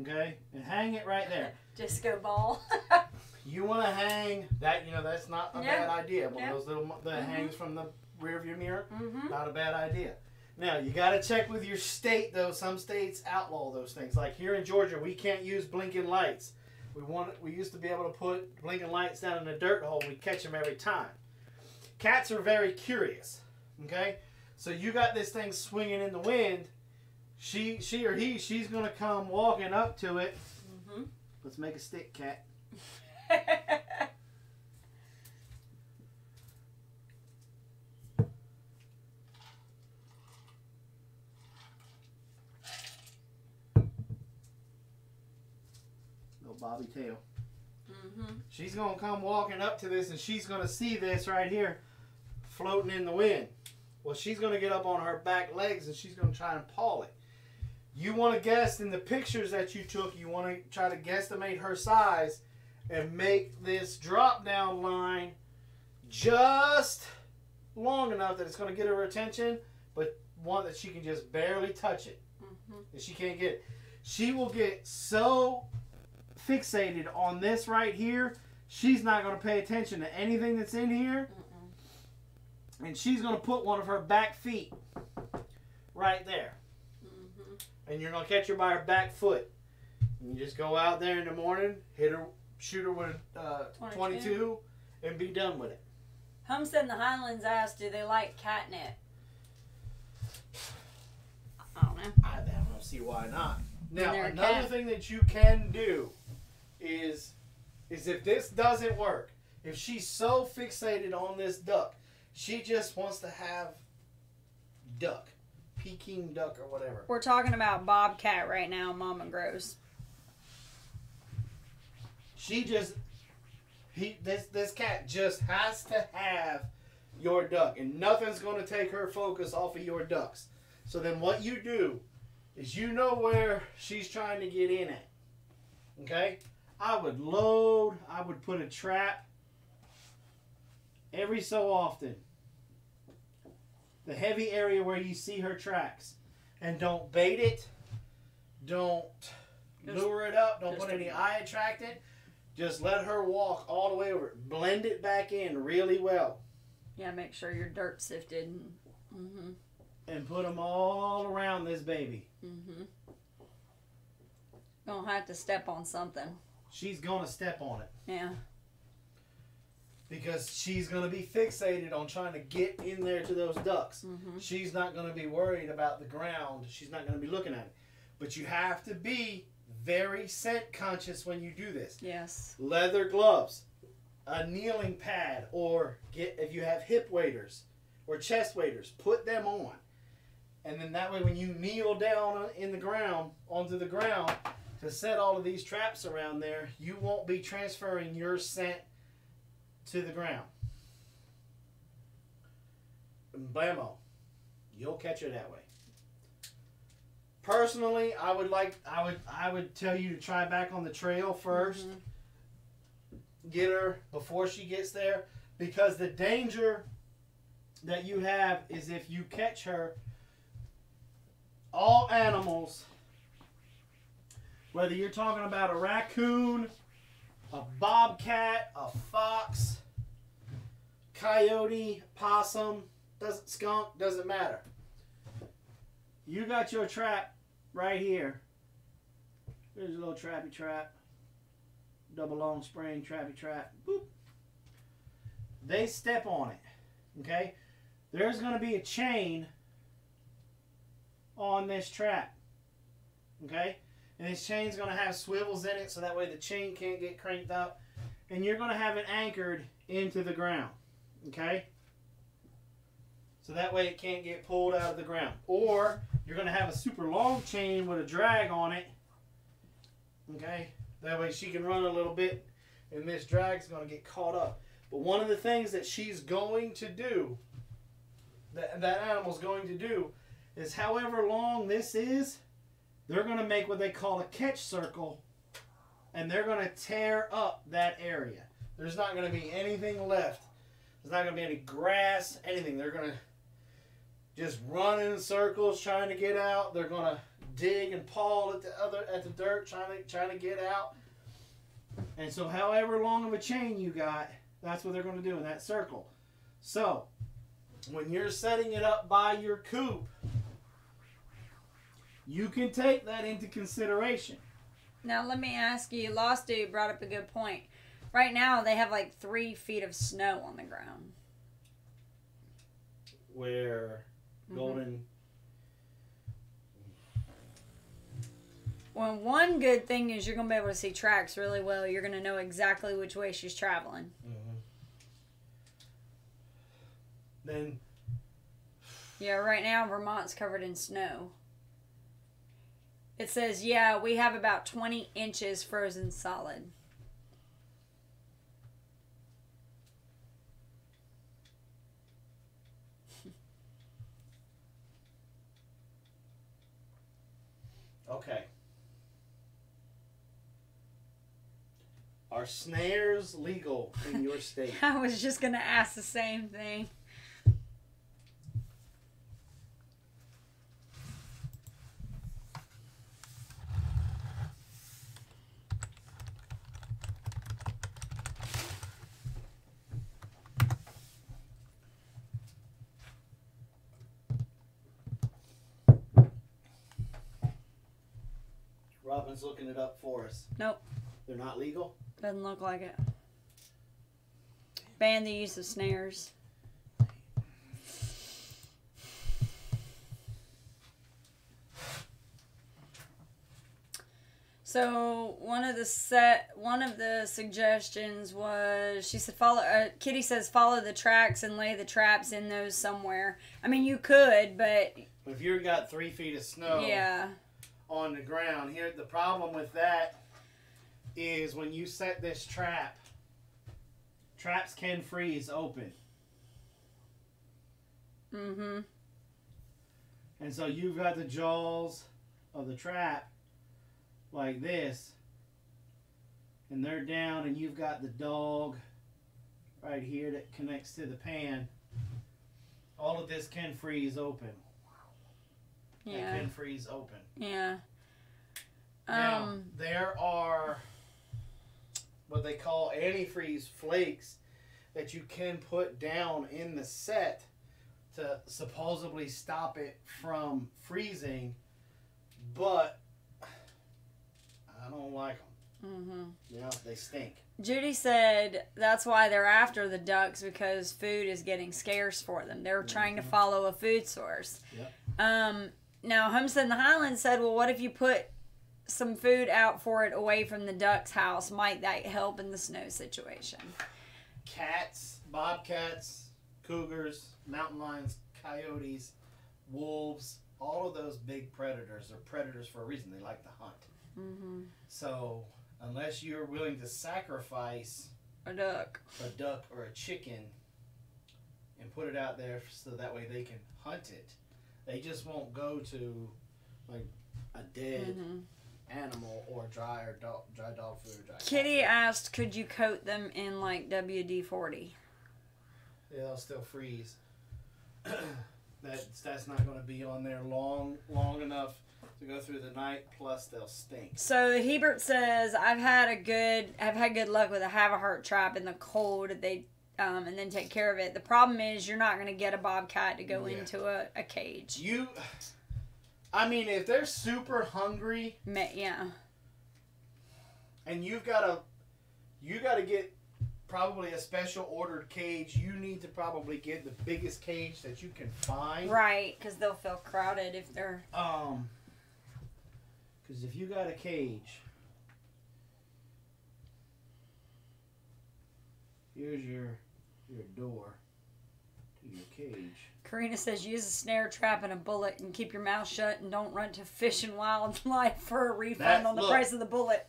Okay, and hang it right there. Disco ball. You want to hang that, that's not a bad idea. One of those little that hangs from the rear view mirror, not a bad idea. Now, you got to check with your state, though. Some states outlaw those things. Like here in Georgia, we can't use blinking lights. We used to be able to put blinking lights down in the dirt hole. We catch them every time. Cats are very curious, okay? So you got this thing swinging in the wind. She or he, she's going to come walking up to it. Let's make a stick, cat. Little bobby tail. She's going to come walking up to this, and she's going to see this right here floating in the wind. Well, she's going to get up on her back legs, and she's going to try and paw it. You want to guess in the pictures that you took, you want to try to guesstimate her size and make this drop down line just long enough that it's going to get her attention, but one that she can just barely touch it. And she can't get it. She will get so fixated on this right here, she's not going to pay attention to anything that's in here. And she's going to put one of her back feet right there. And you're going to catch her by her back foot. And you just go out there in the morning, shoot her with 22, and be done with it. Homestead in the Highlands asked, do they like catnip? I don't know. I don't see why not. Now, another another thing that you can do is if this doesn't work, if she's so fixated on this duck, she just wants to have duck. Peking duck or whatever. We're talking about bobcat right now, Mama Gross. This cat just has to have your duck, and nothing's going to take her focus off of your ducks. So then what you do is you know where she's trying to get in at. Okay? I would put a trap every so often. The heavy area where you see her tracks. And don't bait it. Don't lure it up. Don't put any eye attractant. Just let her walk all the way over it. Blend it back in really well. Yeah, make sure your dirt's sifted. And put them all around this baby. Gonna have to step on something. She's gonna step on it. Yeah. because she's going to be fixated on trying to get in there to those ducks. She's not going to be worried about the ground. She's not going to be looking at it. But you have to be very scent conscious when you do this. Yes. Leather gloves, a kneeling pad, or if you have hip waders or chest waders, put them on. And then that way when you kneel down in the ground, onto the ground, to set all of these traps around there, you won't be transferring your scent to the ground. And blammo, you'll catch her that way. Personally, I would tell you to try back on the trail first. Get her before she gets there, because the danger that you have is if you catch her, all animals, whether you're talking about a raccoon, a bobcat, a fox, coyote, possum, skunk, doesn't matter. You got your trap right here. There's a little trappy trap. Double long spring trappy trap. Boop. They step on it. Okay? There's going to be a chain on this trap. Okay? And this chain's going to have swivels in it so that way the chain can't get cranked up. And you're going to have it anchored into the ground. Okay? So that way it can't get pulled out of the ground. Or you're going to have a super long chain with a drag on it. Okay? That way she can run a little bit and this drag's going to get caught up. But one of the things that she's going to do, that animal's going to do, is however long this is, they're going to make what they call a catch circle, and they're going to tear up that area. There's not going to be anything left. There's not going to be any grass, anything. They're going to just run in circles trying to get out. They're going to dig and paw at the dirt trying to get out. And so however long of a chain you got, that's what they're going to do in that circle. So when you're setting it up by your coop, you can take that into consideration. Now let me ask you, Lost Dude brought up a good point. Right now they have like 3 feet of snow on the ground. Where Golden... Well, one good thing is you're going to be able to see tracks really well. You're going to know exactly which way she's traveling. Then... Yeah, right now Vermont's covered in snow. It says, yeah, we have about 20 inches frozen solid. Okay. Are snares legal in your state? I was just going to ask the same thing. Robyn's looking it up for us. Nope. They're not legal? Doesn't look like it. Ban the use of snares. So one of the suggestions was, she said Kitty says follow the tracks and lay the traps in those somewhere. I mean, you could, but if you've got 3 feet of snow, yeah, on the ground. Here, the problem with that is when you set this trap, traps can freeze open. And so you've got the jaws of the trap like this, and they're down, and you've got the dog right here that connects to the pan. All of this can freeze open. Yeah. It can freeze open. Yeah. Now, there are what they call antifreeze flakes that you can put down in the set to supposedly stop it from freezing, but I don't like them. Yeah, they stink. Judy said that's why they're after the ducks, because food is getting scarce for them. They're trying to follow a food source. Yep. Now, Homestead in the Highlands said, well, what if you put some food out for it away from the duck's house? Might that help in the snow situation? Cats, bobcats, cougars, mountain lions, coyotes, wolves, all of those big predators are predators for a reason. They like to hunt. Mm-hmm. So unless you're willing to sacrifice a duck or a chicken and put it out there so that way they can hunt it, they just won't go to like a dead animal or dry dog food or dry Kitty asked, could you coat them in like WD-40? Yeah, they'll still freeze. That's not going to be on there long enough to go through the night. Plus, they'll stink. So Hebert says, I've had good luck with a have-a-heart trap in the cold. They and then take care of it. The problem is you're not going to get a bobcat to go into a cage. I mean, if they're super hungry, Yeah. and you got to get probably a special ordered cage. You need to probably get the biggest cage that you can find. Right, because they'll feel crowded if they're. Because if you got a cage, here's your door to your cage. Karina says use a snare trap and a bullet and keep your mouth shut and don't run to Fish and Wildlife for a refund on the price of the bullet.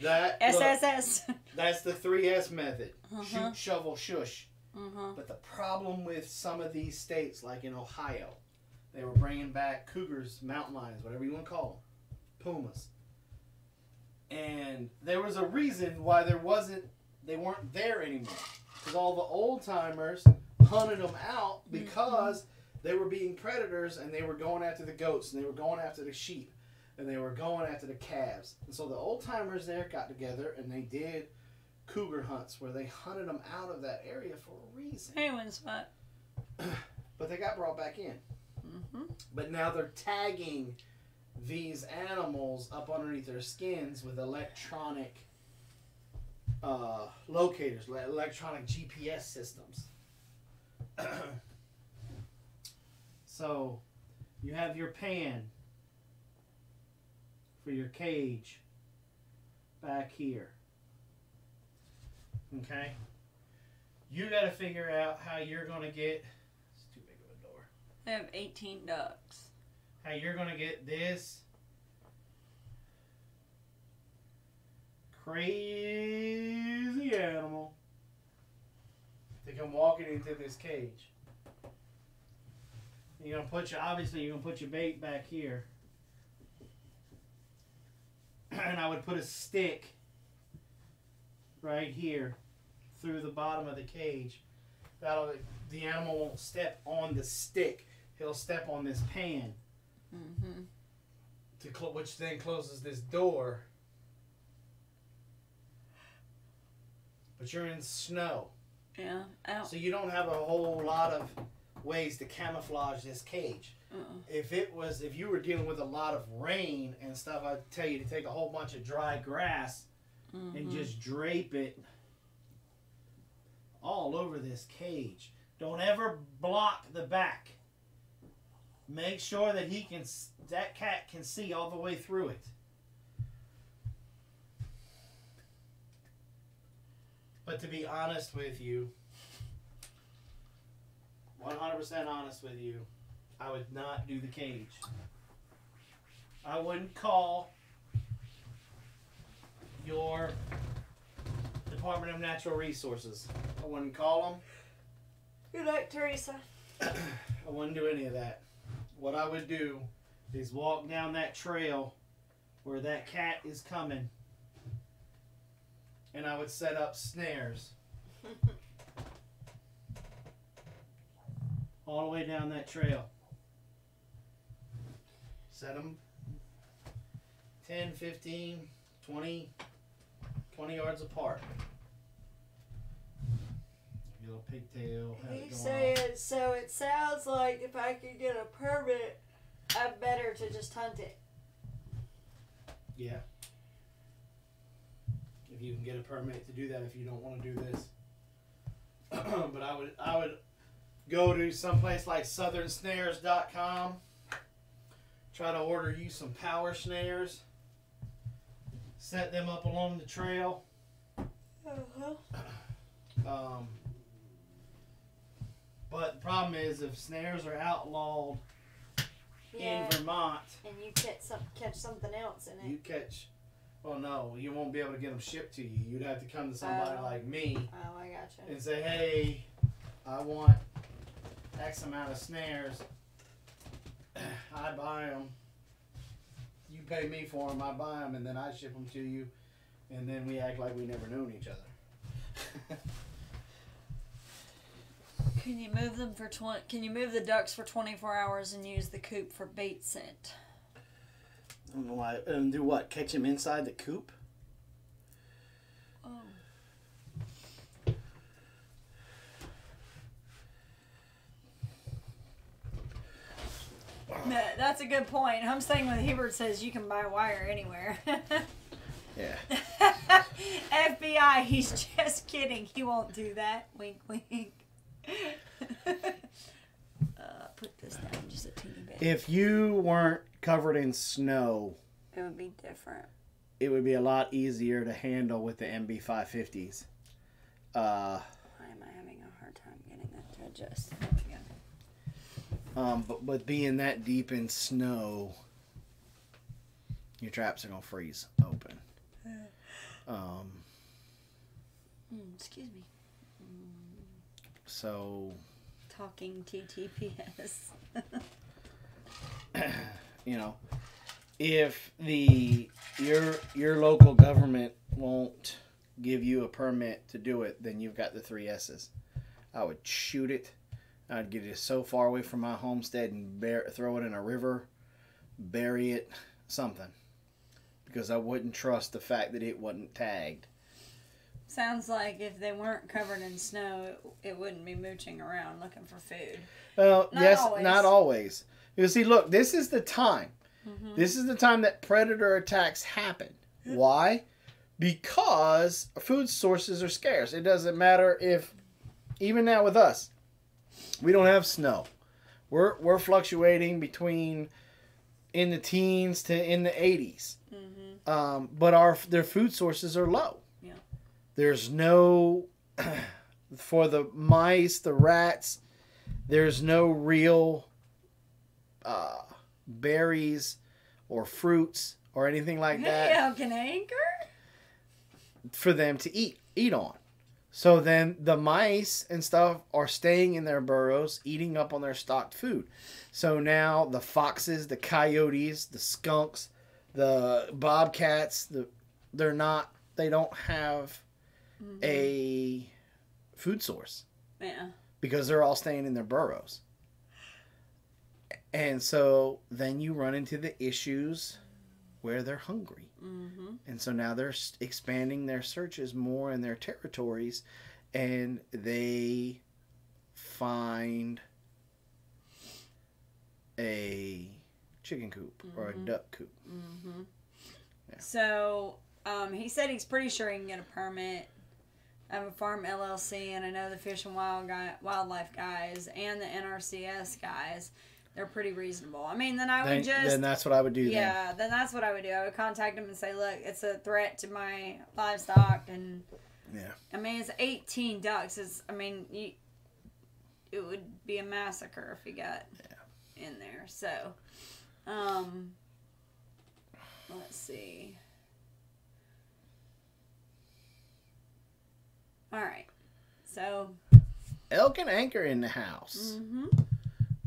SSS. That's the 3S method. Shoot, shovel, shush. But the problem with some of these states, like in Ohio, they were bringing back cougars, mountain lions, whatever you want to call them, pumas. And there was a reason why they weren't there anymore. Because all the old timers hunted them out because they were being predators and they were going after the goats and they were going after the sheep and they were going after the calves. And so the old timers there got together and they did cougar hunts where they hunted them out of that area for a reason. Anyone's spot. But they got brought back in. But now they're tagging these animals up underneath their skins with electronic locators, electronic GPS systems. So you have your pan for your cage back here. Okay? You got to figure out how you're going to get... It's too big of a door. I have 18 ducks. How you're going to get this crazy animal to come walking into this cage. You're going to put your bait back here. And I would put a stick right here through the bottom of the cage. The animal won't step on the stick. He'll step on this pan. Which then closes this door. But you're in snow. Yeah. So you don't have a whole lot of ways to camouflage this cage. If you were dealing with a lot of rain and stuff, I'd tell you to take a whole bunch of dry grass and just drape it all over this cage. Don't ever block the back. Make sure that that cat can see all the way through it. But to be honest with you, 100% honest with you, I would not do the cage. I wouldn't call your Department of Natural Resources. I wouldn't call them. Good luck, Teresa. I wouldn't do any of that. What I would do is walk down that trail where that cat is coming, and I would set up snares all the way down that trail. Set them 10, 15, 20 yards apart. Your little pigtail. He said, so it sounds like if I could get a permit, I'm better to just hunt it. Yeah. you can get a permit to do that if you don't want to do this. But I would go to someplace like southernsnares.com. Try to order you some power snares. Set them up along the trail. But the problem is, if snares are outlawed in Vermont, and you catch something else in it. Well, no, you won't be able to get them shipped to you. You'd have to come to somebody like me. Oh, I gotcha. And say, hey, I want X amount of snares. I buy them. You pay me for them. I buy them, and then I ship them to you. And then we act like we never known each other. Can you move them for Can you move the ducks for 24 hours and use the coop for bait scent? I don't know why. And do what? Catch them inside the coop? Oh. That's a good point. Homesteading with Hebert says you can buy wire anywhere. Yeah. FBI, he's just kidding. He won't do that. Wink, wink. Put this down just a teeny bit. If you weren't covered in snow, it would be different. It would be a lot easier to handle with the MB550s. Why am I having a hard time getting that to adjust? There we go. But being that deep in snow, your traps are gonna freeze open. Excuse me. So. Talking TTPS. You know, if your local government won't give you a permit to do it, then you've got the 3 S's. I would shoot it. I'd get it so far away from my homestead and throw it in a river, bury it, something. Because I wouldn't trust the fact that it wasn't tagged. Sounds like if they weren't covered in snow, it wouldn't be mooching around looking for food. Well, not always. You see, look, this is the time. Mm-hmm. This is the time that predator attacks happen. Why? Because food sources are scarce. It doesn't matter if, even now with us, we don't have snow. We're fluctuating between in the teens to in the 80s. Mm-hmm. But their food sources are low. Yeah. There's no, for the mice, the rats, there's no real berries or fruits or anything like that. Elk and Anchor? For them to eat on. So then the mice and stuff are staying in their burrows, eating up on their stocked food. So now the foxes, the coyotes, the skunks, the bobcats, they don't have a food source. Yeah. Because they're all staying in their burrows. And so then you run into the issues where they're hungry. Mm-hmm. And so now they're expanding their searches more in their territories, and they find a chicken coop or a duck coop. Mm-hmm. Yeah. So he said he's pretty sure he can get a permit. I have a farm LLC, and I know the Fish and Wildlife guys and the NRCS guys. They're pretty reasonable. I mean, then that's what I would do. Yeah, then that's what I would do. I would contact them and say, look, it's a threat to my livestock. And, I mean, it's 18 ducks. It would be a massacre if you got in there. So, let's see. All right. So. Elk and Anchor in the house. Mm-hmm.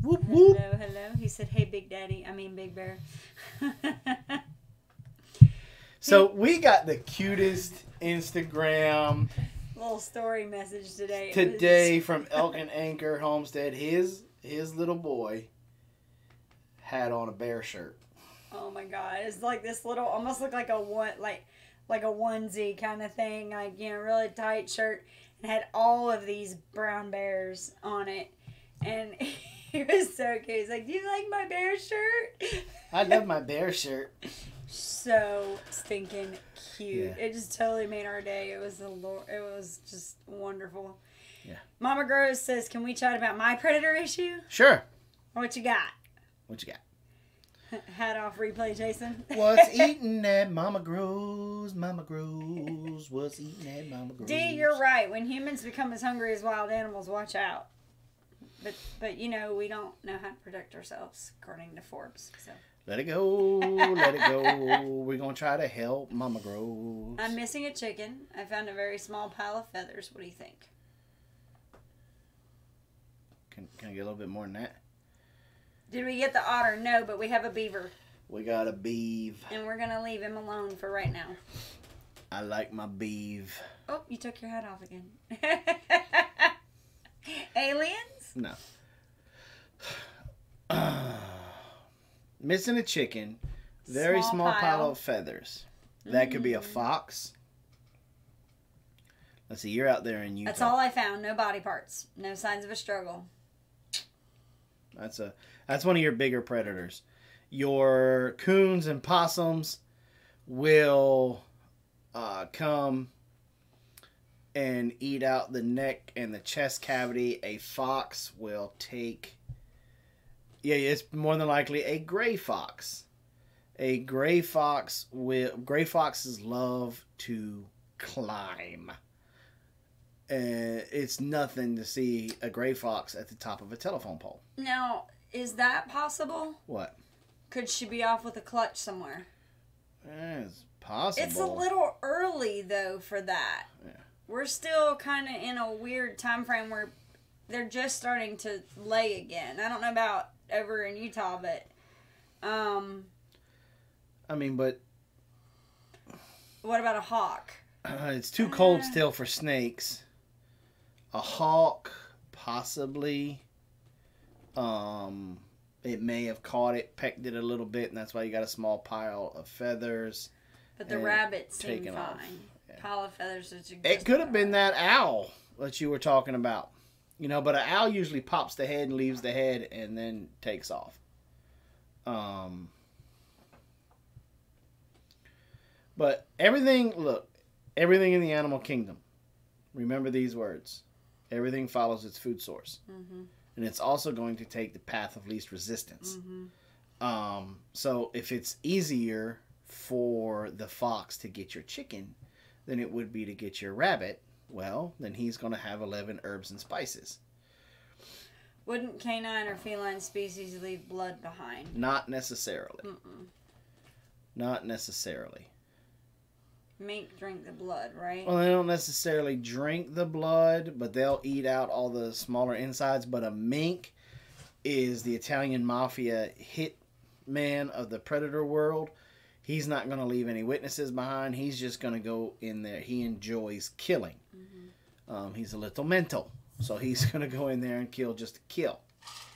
Whoop, whoop. Hello. He said, hey, Big Bear. So we got the cutest Instagram little story message today from Elk and Anchor Homestead. His little boy had on a bear shirt. Oh my God. It's like this little, almost looked like a onesie kind of thing. Like, really tight shirt. And had all of these brown bears on it. And he was so cute. He's like, do you like my bear shirt? I love my bear shirt. So stinking cute. Yeah. It just totally made our day. It was just wonderful. Yeah. Mama Gross says, "Can we chat about my predator issue?" Sure. What you got? What you got? Hat off replay, Jason. What's eating at Mama Grows? Mama Grows. What's eating at Mama Grows? D, you're right. When humans become as hungry as wild animals, watch out. But you know, we don't know how to protect ourselves, according to Forbes. So let it go. Let it go. We're going to try to help Mama Grows. I'm missing a chicken. I found a very small pile of feathers. What do you think? Can I get a little bit more than that? Did we get the otter? No, but we have a beaver. We got a beeve. And we're going to leave him alone for right now. I like my beeve. Oh, you took your hat off again. Aliens? No. Missing a chicken. Very small pile of feathers. That could be a fox. Let's see, you're out there in Utah. That's all I found. No body parts. No signs of a struggle. That's one of your bigger predators. Your coons and possums will come and eat out the neck and the chest cavity. A fox will take... Yeah, it's more than likely a gray fox. A gray fox will... Gray foxes love to climb. It's nothing to see a gray fox at the top of a telephone pole. Now, is that possible? What? Could she be off with a clutch somewhere? It's possible. It's a little early, though, for that. Yeah. We're still kind of in a weird time frame where they're just starting to lay again. I don't know about over in Utah, but... I mean, but... What about a hawk? It's too cold still for snakes. A hawk, possibly. It may have caught it, pecked it a little bit, and that's why you got a small pile of feathers. But the rabbits seem taken fine. off. Yeah. Pile of feathers is just... It could have been that owl that you were talking about. You know, but an owl usually pops the head and leaves the head and then takes off. But everything in the animal kingdom, remember these words. Everything follows its food source. Mm-hmm. And it's also going to take the path of least resistance. Mm-hmm. So if it's easier for the fox to get your chicken than it would be to get your rabbit, well, then he's going to have 11 herbs and spices. Wouldn't canine or feline species leave blood behind? Not necessarily. Mm-mm. Not necessarily. Mink drink the blood, right? Well, they don't necessarily drink the blood, but they'll eat out all the smaller insides. But a mink is the Italian mafia hitman of the predator world. He's not going to leave any witnesses behind. He's just going to go in there. He enjoys killing. Mm-hmm. He's a little mental. So he's going to go in there and kill just to kill.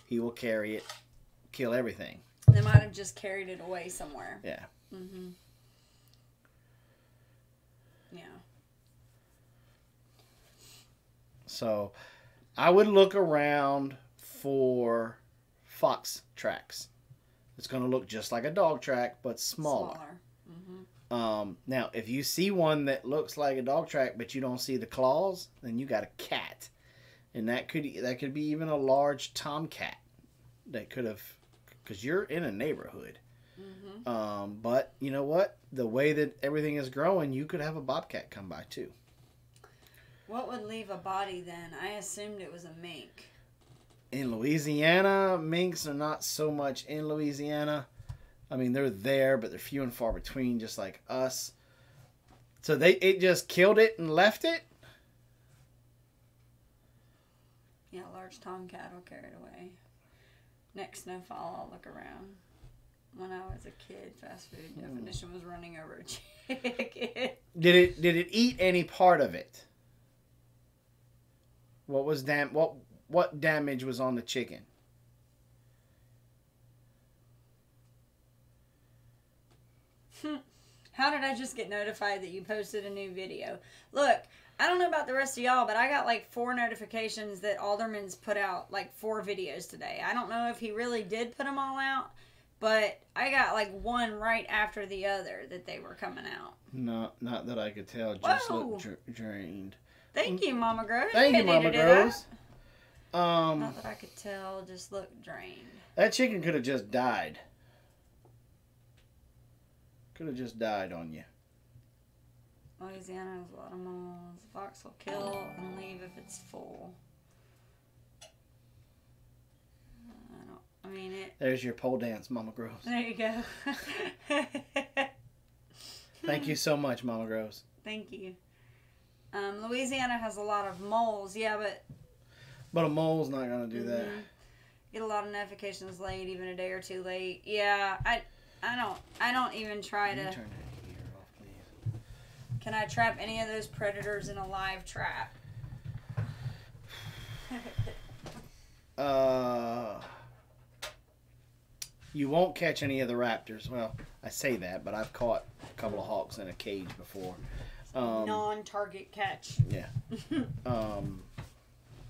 He will carry it, kill everything. They might have just carried it away somewhere. Yeah. Mm-hmm. Yeah. So I would look around for fox tracks. It's going to look just like a dog track, but smaller. Mm-hmm. Now, if you see one that looks like a dog track, but you don't see the claws, then you got a cat. And that could be even a large tomcat. That could have, because you're in a neighborhood. Mm-hmm. But you know what? The way that everything is growing, you could have a bobcat come by too. What would leave a body then? I assumed it was a mink. In Louisiana, minks are not so much in Louisiana. I mean, they're there, but they're few and far between, just like us. So it just killed it and left it? Yeah, a large tomcat will carry it away. Next snowfall, I'll look around. When I was a kid, fast food definition was running over a chicken. Did it eat any part of it? What was what damage was on the chicken? How did I just get notified that you posted a new video? Look, I don't know about the rest of y'all, but I got like 4 notifications that Alderman's put out like 4 videos today. I don't know if he really did put them all out, But I got like one right after the other that they were coming out. Not that I could tell. Just Whoa. looked drained. Thank you, Mama Gross. Thank you, Mama Gross. Not that I could tell, just looked drained. That chicken could have just died. Could have just died on you. Louisiana has a lot of moles. The fox will kill and leave if it's full. There's your pole dance, Mama Gross. There you go. Thank you so much, Mama Gross. Thank you. Louisiana has a lot of moles, yeah, but a mole's not gonna do that. Get a lot of notifications late, even a day or two late. Yeah, I don't even try to. Turn that heater off, please. Can I trap any of those predators in a live trap? You won't catch any of the raptors. Well, I say that, but I've caught a couple of hawks in a cage before. Non-target catch. Yeah.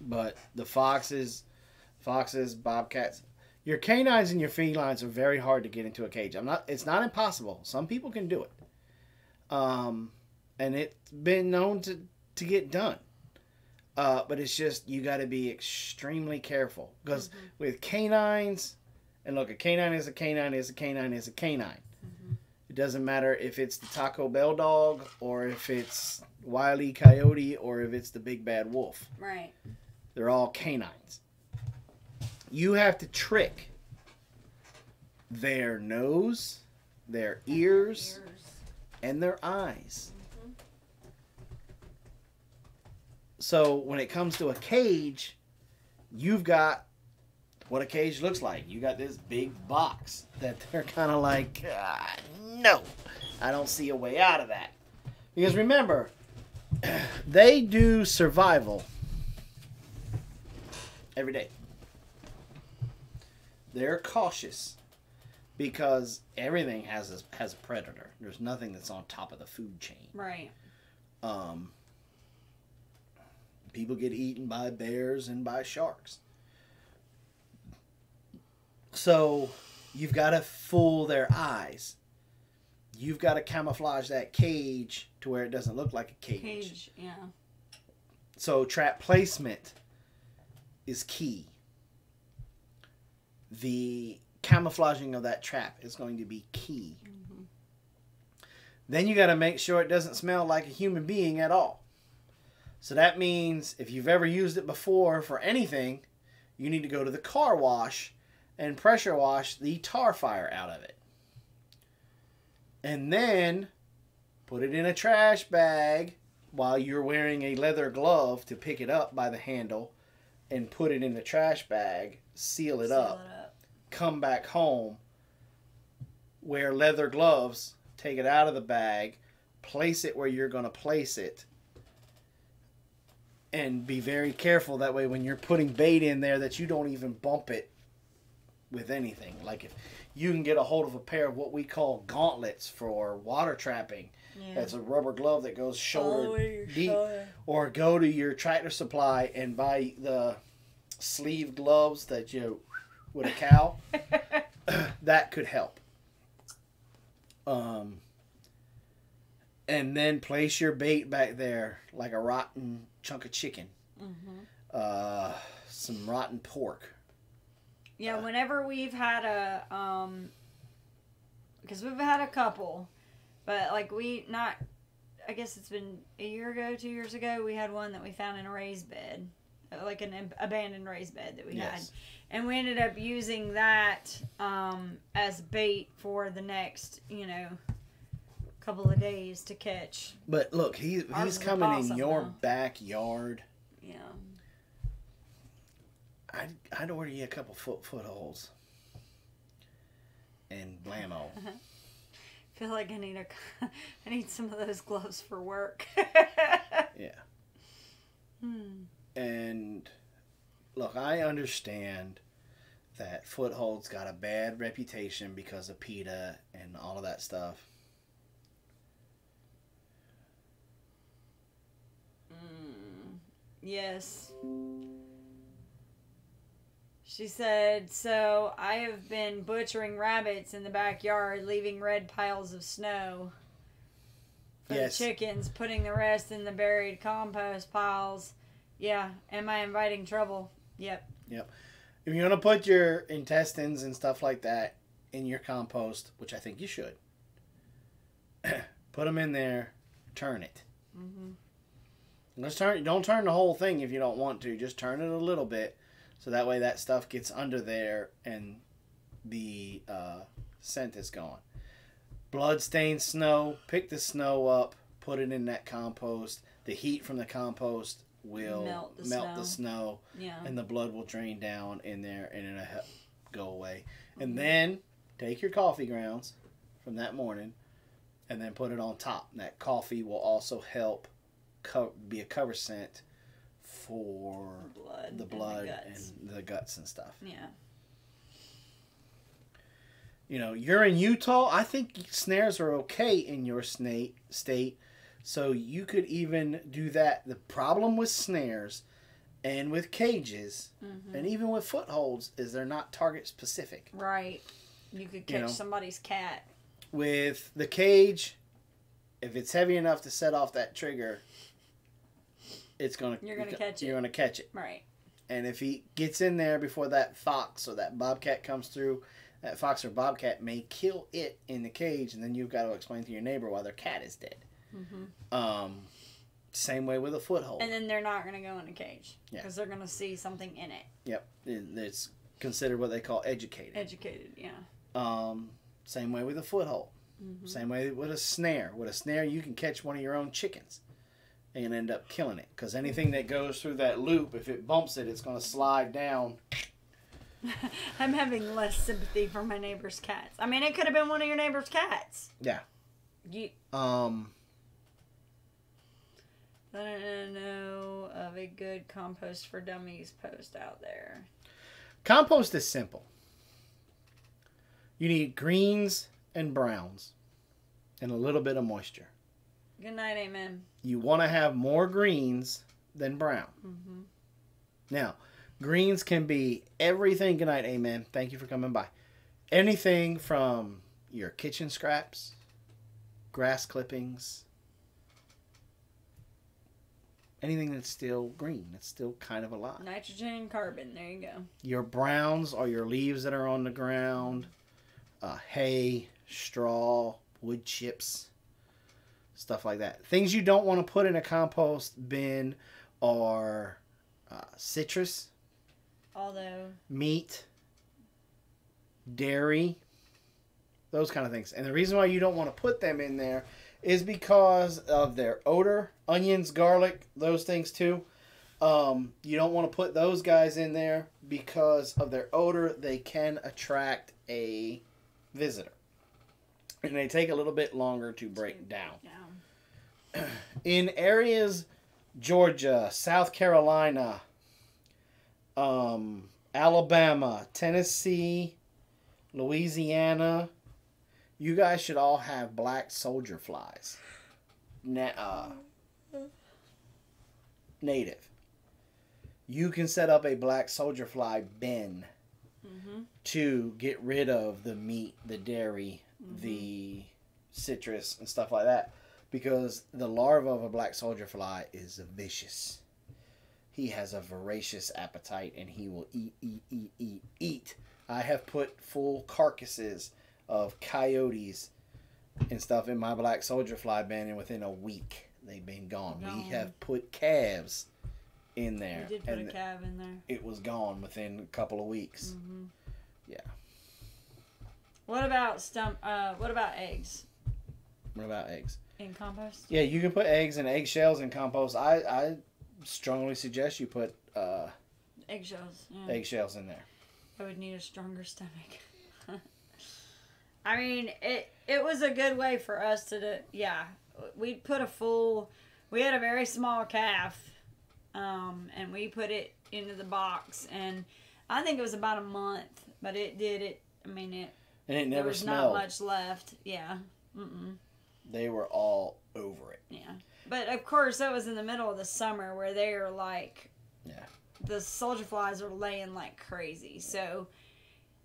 But the foxes, bobcats, your canines and your felines are very hard to get into a cage. It's not impossible. Some people can do it. And it's been known to get done. But it's just, you got to be extremely careful. Because with canines, and look, a canine is a canine is a canine is a canine. It doesn't matter if it's the Taco Bell dog, or if it's Wile E. Coyote, or if it's the big bad wolf. Right. They're all canines. You have to trick their nose, their ears, and their eyes. So when it comes to a cage, you've got what a cage looks like. You got this big box that they're kind of like, no, I don't see a way out of that. Because remember, they do survival every day. They're cautious because everything has a predator. There's nothing that's on top of the food chain. Right. People get eaten by bears and by sharks. So you've got to fool their eyes. You've got to camouflage that cage to where it doesn't look like a cage. Yeah. So trap placement is key. The camouflaging of that trap is going to be key. Then you got to make sure it doesn't smell like a human being at all. So that means if you've ever used it before for anything, you need to go to the car wash and pressure wash the tar fire out of it. And then put it in a trash bag while you're wearing a leather glove to pick it up by the handle, and put it in the trash bag, seal it up, come back home, wear leather gloves, take it out of the bag, place it where you're going to place it, and be very careful that way when you're putting bait in there that you don't even bump it with anything. Like if you can get a hold of a pair of what we call gauntlets for water trapping. Yeah. That's a rubber glove that goes shoulder deep. Or go to your Tractor Supply and buy the sleeve gloves that you with a cow. That could help. And then place your bait back there like a rotten chunk of chicken. Some rotten pork. Yeah, whenever we've had a, because we've had a couple, but like I guess it's been a year ago, 2 years ago, we had one that we found in a raised bed, like an abandoned raised bed that we had. And we ended up using that as bait for the next, couple of days to catch. But look, he's coming in your backyard. Yeah. I'd order you a couple footholds. And blammo. I feel like I need some of those gloves for work. Yeah. And look, I understand that footholds got a bad reputation because of PETA and all of that stuff. Yes. She said, so I have been butchering rabbits in the backyard, leaving red piles of snow for the chickens, putting the rest in the buried compost piles. Yeah. Am I inviting trouble? Yep. Yep. If you're going to put your intestines and stuff like that in your compost, which I think you should, put them in there, turn it. Mm-hmm. Don't turn the whole thing if you don't want to. Just turn it a little bit. So that way that stuff gets under there and the scent is gone. Blood-stained snow. Pick the snow up. Put it in that compost. The heat from the compost will melt the snow. Yeah. And the blood will drain down in there and it'll go away. Mm-hmm. And then take your coffee grounds from that morning and then put it on top. And that coffee will also help be a cover scent for the blood and the guts and stuff. Yeah. You know, you're in Utah. I think snares are okay in your state, so you could even do that. The problem with snares and with cages and even with footholds is they're not target specific. Right. You could catch somebody's cat. With the cage, if it's heavy enough to set off that trigger, you're gonna catch it. Right. And if he gets in there before that fox or that bobcat comes through, that fox or bobcat may kill it in the cage, and then you've got to explain to your neighbor why their cat is dead. Mm-hmm. Same way with a foothold. And then they're not gonna go in a cage because they're gonna see something in it. Yep. It's considered what they call educated. Educated, yeah. Same way with a foothold. Mm-hmm. Same way with a snare. With a snare, you can catch one of your own chickens and end up killing it. Because anything that goes through that loop, if it bumps it, it's going to slide down. I'm having less sympathy for my neighbor's cats. I mean, it could have been one of your neighbor's cats. Yeah. I don't know of a good compost for dummies post out there. Compost is simple. You need greens and browns and a little bit of moisture. Good night, amen. You want to have more greens than brown. Mm-hmm. Now, greens can be everything. Good night, amen. Thank you for coming by. Anything from your kitchen scraps, grass clippings, anything that's still green. That's still kind of alive. Nitrogen and carbon. There you go. Your browns are your leaves that are on the ground, hay, straw, wood chips, stuff like that. Things you don't want to put in a compost bin are citrus, meat, dairy, those kind of things. And the reason why you don't want to put them in there is because of their odor. Onions, garlic, those things too. You don't want to put those guys in there because of their odor. They can attract a visitor. And they take a little bit longer to break down. In areas, Georgia, South Carolina, Alabama, Tennessee, Louisiana, you guys should all have black soldier flies. Native. You can set up a black soldier fly bin to get rid of the meat, the dairy, the citrus, and stuff like that. Because the larva of a black soldier fly is vicious. He has a voracious appetite and he will eat. I have put full carcasses of coyotes and stuff in my black soldier fly bin, and within a week they've been gone. We have put calves in there. We did put a calf in there. It was gone within a couple of weeks. Yeah. What about eggs? What about eggs? In compost? Yeah, you can put eggs and eggshells in compost. I strongly suggest you put eggshells. Yeah. Eggshells in there. I would need a stronger stomach. I mean, it was a good way for us to do. Yeah, we put we had a very small calf, and we put it into the box, and I think it was about a month, but it did it. I mean it. And it never smelled. There was not much left. Yeah. They were all over it. Yeah. But, of course, that was in the middle of the summer where they are like... Yeah. the soldier flies are laying like crazy. So,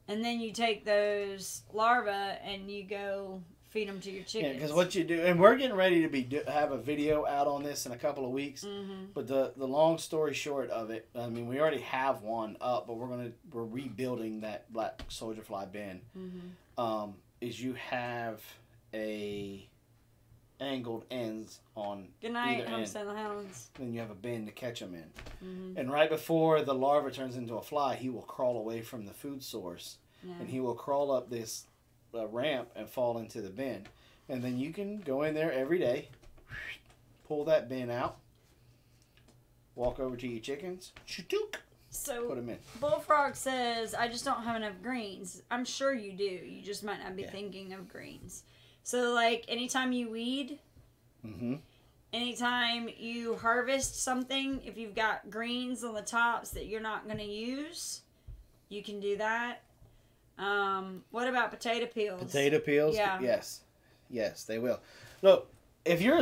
and then you take those larvae and you go feed them to your chickens. Yeah, because what you do, and we're getting ready to have a video out on this in a couple of weeks. But the long story short of it, I mean, we already have one up, but we're rebuilding that black soldier fly bin. Is you have a angled ends on Good night, either Homestead end. the Hounds. Then you have a bin to catch them in. And right before the larva turns into a fly, he will crawl away from the food source, and he will crawl up this ramp and fall into the bin. And then you can go in there every day, pull that bin out, walk over to your chickens, so put them in. Bullfrog says, I just don't have enough greens. I'm sure you do. You just might not be thinking of greens. So, like, anytime you weed, anytime you harvest something, if you've got greens on the tops that you're not going to use, you can do that. What about potato peels? Potato peels? Yeah. Yes. Yes, they will. Look, if you're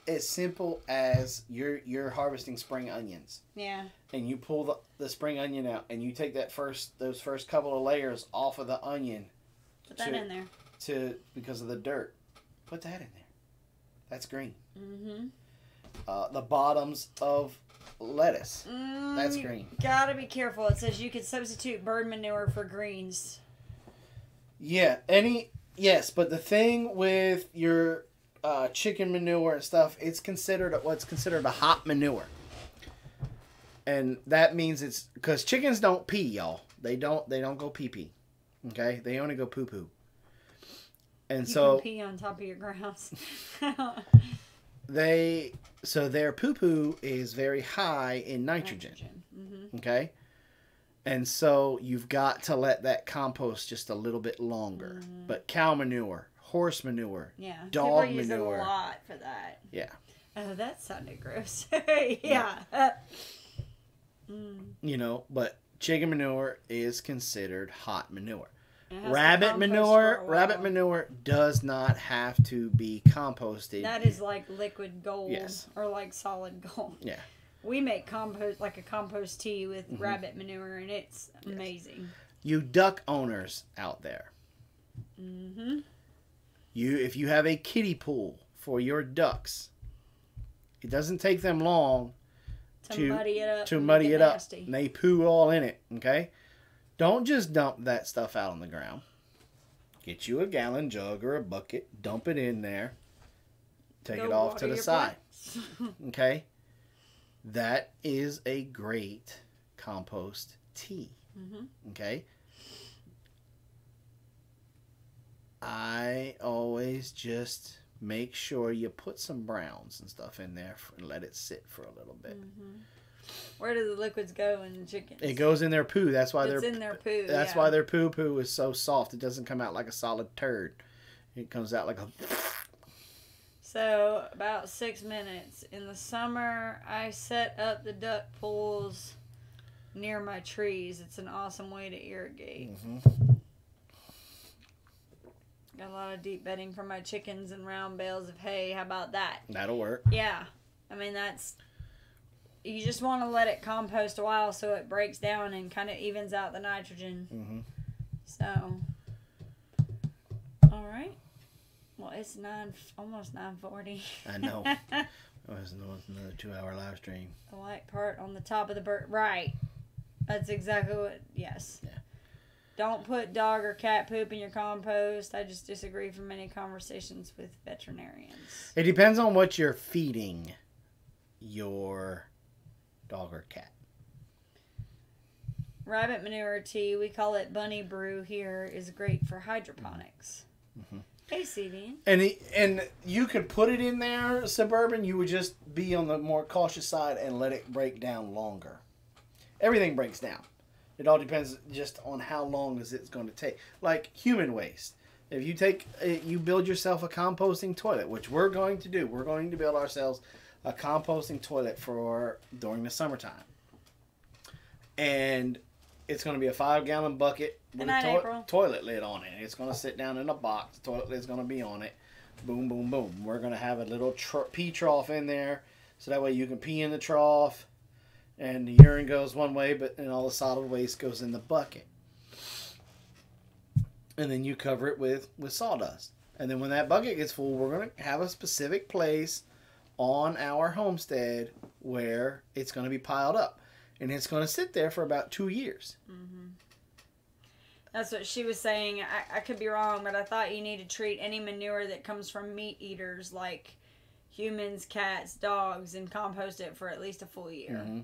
as simple as you're harvesting spring onions. Yeah. And you pull the spring onion out and you take those first couple of layers off of the onion. Put that in there. Because of the dirt. Put that in there. That's green. The bottoms of lettuce. That's green. Gotta be careful. It says you can substitute bird manure for greens. Yeah. Yes, but the thing with your chicken manure and stuff, it's considered what's considered a hot manure. And that means it's because chickens don't pee, y'all. They don't go pee pee. Okay? They only go poo poo. And you so can pee on top of your grass. their poo poo is very high in nitrogen. Okay? And so you've got to let that compost just a little bit longer. But cow manure, horse manure, dog people use manure. A lot for that. Yeah. Oh, that sounded gross. You know, but chicken manure is considered hot manure. Rabbit manure does not have to be composted. That is like liquid gold or like solid gold. Yeah. We make compost, like a compost tea with rabbit manure, and it's amazing. You duck owners out there. If you have a kiddie pool for your ducks, it doesn't take them long to muddy it up. And they poo all in it, okay? Don't just dump that stuff out on the ground. Get you a gallon jug or a bucket, dump it in there, take it off to the side. Okay? That is a great compost tea. Okay? I always just make sure you put some browns and stuff in there and let it sit for a little bit. Where do the liquids go in the chickens? It goes in their poo. That's why it's in their poo. That's why their poo is so soft. It doesn't come out like a solid turd. It comes out like a. So about 6 minutes in the summer, I set up the duck pools near my trees. It's an awesome way to irrigate. Got a lot of deep bedding for my chickens and round bales of hay. How about that? That'll work. Yeah, I mean that's. You just want to let it compost a while so it breaks down and kind of evens out the nitrogen. So, all right. Well, it's almost 9:40. I know. It was another 2-hour live stream. The white part on the top of the bird. Right. That's exactly what. Yes. Yeah. Don't put dog or cat poop in your compost. I just disagree from many conversations with veterinarians. It depends on what you're feeding your dog or cat. Rabbit manure tea, we call it bunny brew here, is great for hydroponics. Hey, CB. And you could put it in there, Suburban. You would just be on the more cautious side and let it break down longer. Everything breaks down. It all depends just on how long is it's going to take. Like human waste. If you build yourself a composting toilet, which we're going to do. We're going to build ourselves a composting toilet during the summertime. And it's going to be a 5-gallon bucket with a toilet lid on it. It's going to sit down in a box. The toilet lid's going to be on it. Boom, boom, boom. We're going to have a little pee trough in there. So that way you can pee in the trough. And the urine goes one way, and all the solid waste goes in the bucket. And then you cover it with sawdust. And then when that bucket gets full, we're going to have a specific place on our homestead where it's going to be piled up. And it's going to sit there for about 2 years. Mm-hmm. That's what she was saying. I could be wrong, but I thought you need to treat any manure that comes from meat eaters like humans, cats, dogs, and compost it for at least a full year. Mm-hmm.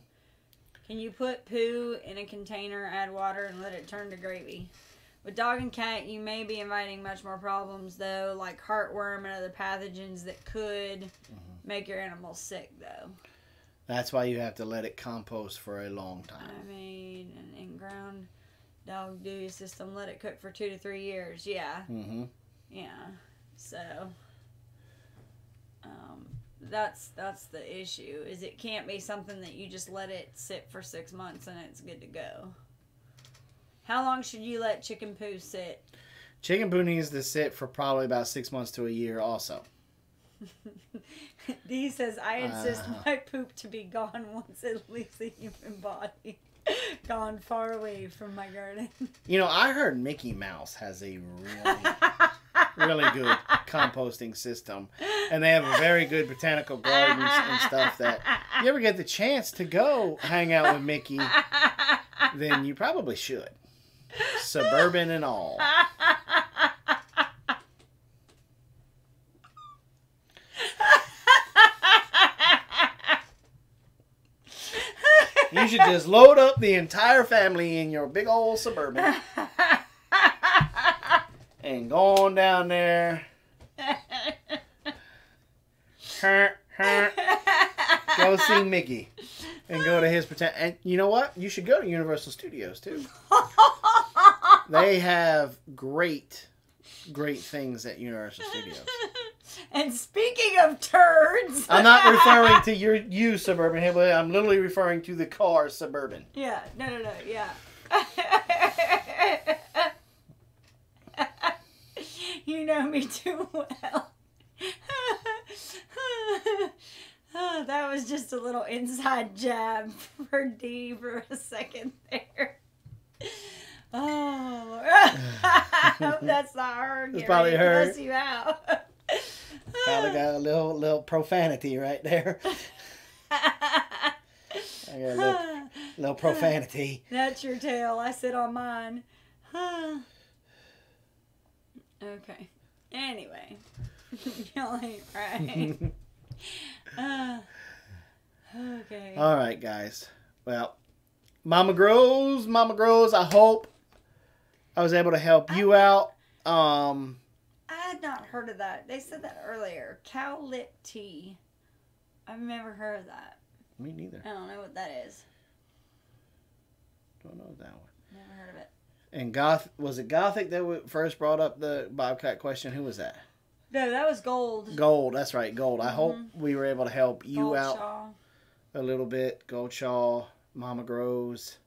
Can you put poo in a container, add water, and let it turn to gravy? With dog and cat, you may be inviting much more problems, though, like heartworm and other pathogens that could make your animals sick, though. That's why you have to let it compost for a long time. I mean, an in-ground dog do system, let it cook for 2 to 3 years. Yeah. Mm-hmm. Yeah. So, that's the issue, is it can't be something that you just let it sit for 6 months and it's good to go. How long should you let chicken poo sit? Chicken poo needs to sit for probably about 6 months to a year also. Dee says, I insist my poop to be gone once it leaves the human body. Gone far away from my garden. You know, I heard Mickey Mouse has a really good composting system. And they have a very good botanical gardens and stuff that if you ever get the chance to go hang out with Mickey, then you probably should. Suburban and all. You should just load up the entire family in your big old Suburban and go on down there. Go see Mickey and go to his pretend. And you know what? You should go to Universal Studios too. They have great things at Universal Studios. And speaking of turds, I'm not referring to you Suburban Hillbilly. I'm literally referring to the car Suburban. Yeah, no, yeah. You know me too well. Oh, that was just a little inside jab for Dee for a second there. Oh, I hope that's not her. It's probably her. Cuss you out. Probably got a little profanity right there. I got a little profanity. That's your tail. I sit on mine. Okay. Anyway. Y'all ain't right. Okay. All right, guys. Well, Mama Grows. I hope I was able to help you out. I had not heard of that. They said that earlier. Cow lip tea. I've never heard of that. Me neither. I don't know what that is. Don't know that one. Never heard of it. And was it Gothic that first brought up the Bobcat question? Who was that? No, that was Gold. Gold, that's right, Gold. I hope we were able to help you Gold out Shaw. A little bit. Gold Shaw, Mama Grows.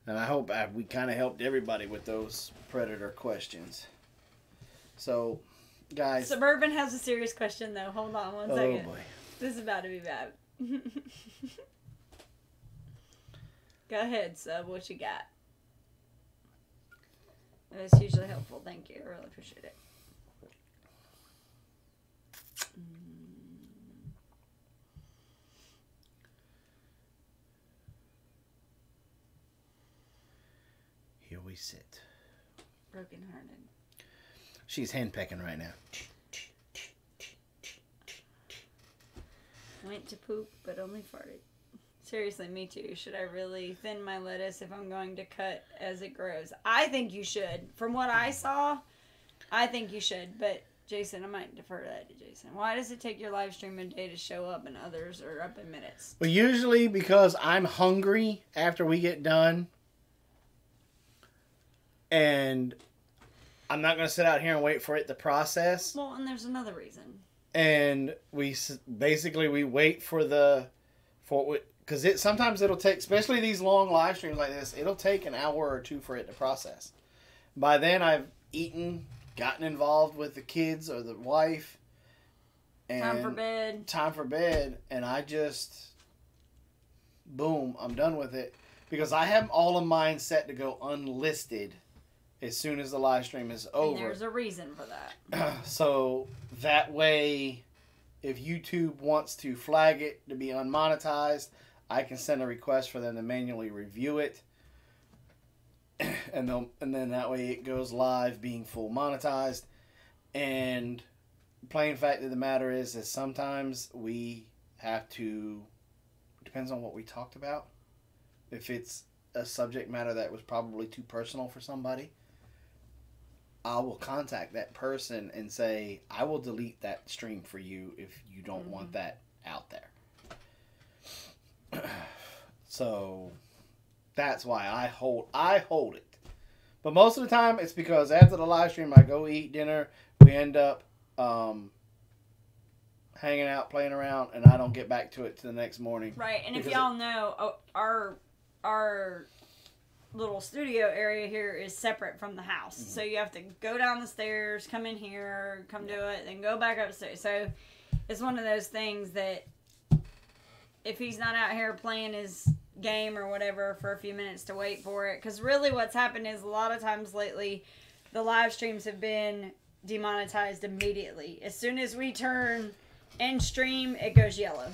And I hope we kind of helped everybody with those predator questions. So, guys. Suburban has a serious question, though. Hold on one second. Oh, boy. This is about to be bad. Go ahead, Sub. What you got? That's hugely helpful. Thank you. I really appreciate it. Here we sit. Broken-hearted. She's henpecking right now. Went to poop, but only farted. Seriously, me too. Should I really thin my lettuce if I'm going to cut as it grows? I think you should. From what I saw, I think you should. But, Jason, I might defer to that to Jason. Why does it take your live stream a day to show up and others are up in minutes? Well, usually because I'm hungry after we get done. And I'm not going to sit out here and wait for it to process. Well, and there's another reason. And we wait for because sometimes it'll take, especially these long live streams like this, it'll take an hour or two for it to process. By then I've eaten, gotten involved with the kids or the wife, and Time for bed, and I just boom, I'm done with it. Because I have all of mine set to go unlisted as soon as the live stream is over. And there's a reason for that. So that way, if YouTube wants to flag it to be unmonetized, I can send a request for them to manually review it. And then that way it goes live being full monetized. And plain fact of the matter is sometimes we have to, depends on what we talked about. If it's a subject matter that was probably too personal for somebody, I will contact that person and say, I will delete that stream for you if you don't want that out there. So that's why I hold it. But most of the time it's because after the live stream I go eat dinner, we end up hanging out, playing around, and I don't get back to it to the next morning. Right, and if y'all know, our little studio area here is separate from the house. So you have to go down the stairs, come in here, come do it, then go back upstairs. So it's one of those things that if he's not out here playing his game or whatever for a few minutes to wait for it. Because really what's happened is a lot of times lately, the live streams have been demonetized immediately. As soon as we turn end stream, it goes yellow.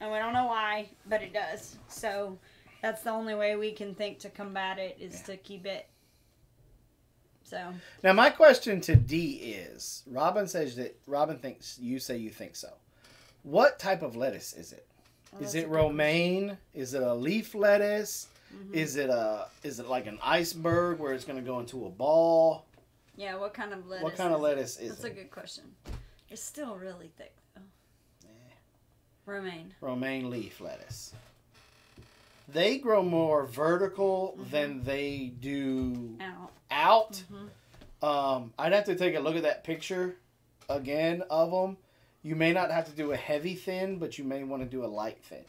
And we don't know why, but it does. So that's the only way we can think to combat it is to keep it. So now my question to D is, Robyn thinks you think so. What type of lettuce is it? Well, is it romaine? Is it a leaf lettuce? Mm-hmm. Is it like an iceberg where it's going to go into a ball? Yeah, what kind of lettuce? What kind of lettuce is it? That's a good question. It's still really thick though. Romaine. Romaine leaf lettuce. They grow more vertical than they do out. I'd have to take a look at that picture again of them. You may not have to do a heavy thin, but you may want to do a light thin.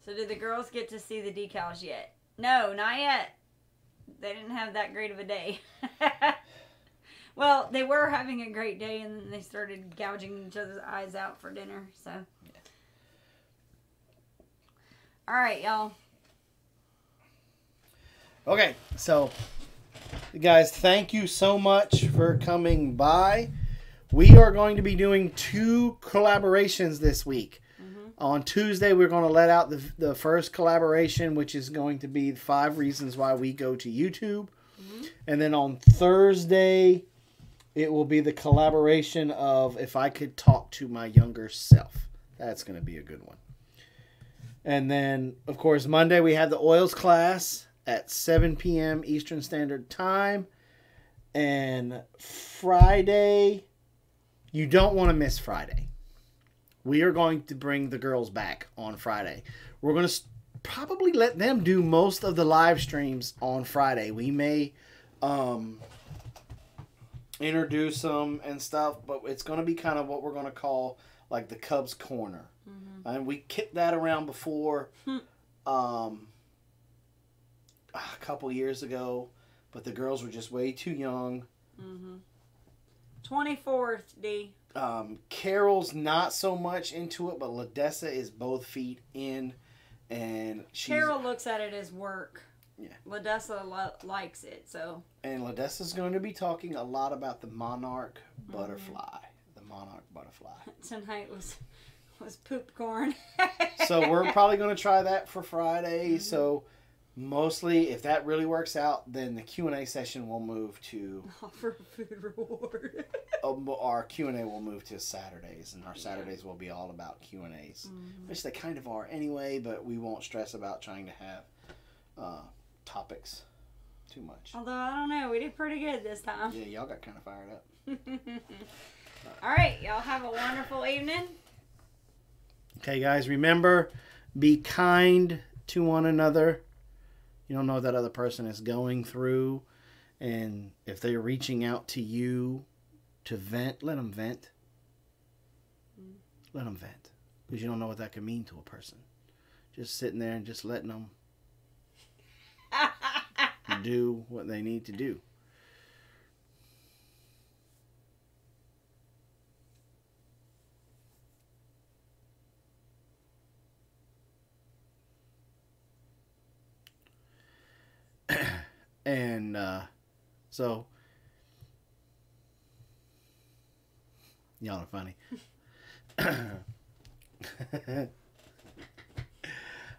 So did the girls get to see the decals yet? No, not yet. They didn't have that great of a day. Well, they were having a great day, and then they started gouging each other's eyes out for dinner. So, all right, y'all. Okay, so guys, thank you so much for coming by. We are going to be doing 2 collaborations this week. On Tuesday, we're going to let out the first collaboration, which is going to be 5 reasons why we go to YouTube. And then on Thursday, it will be the collaboration of if I could talk to my younger self. That's going to be a good one. And then, of course, Monday, we have the oils class at 7 p.m. Eastern Standard Time. And Friday, you don't want to miss Friday. We are going to bring the girls back on Friday. We're going to probably let them do most of the live streams on Friday. We may introduce them and stuff, but it's going to be kind of what we're going to call like the Cubs Corner. And we kicked that around before a couple years ago, but the girls were just way too young. 24th, D. Carol's not so much into it, but Ladessa is both feet in, and Carol looks at it as work. Yeah. Ladessa likes it, so. And Ladessa's going to be talking a lot about the monarch butterfly. The monarch butterfly. Tonight was poop corn. So we're probably going to try that for Friday. So mostly, if that really works out, then the Q&A session will move to... Offer food reward. Our Q&A will move to Saturdays, and our Saturdays will be all about Q&As, which they kind of are anyway, but we won't stress about trying to have topics too much. Although, I don't know, we did pretty good this time. Yeah, y'all got kind of fired up. All right, y'all have a wonderful evening. Okay, guys, remember, be kind to one another. You don't know what that other person is going through, and if they're reaching out to you to vent, let them vent. Let them vent, because you don't know what that could mean to a person. Just sitting there and just letting them do what they need to do. And so, y'all are funny.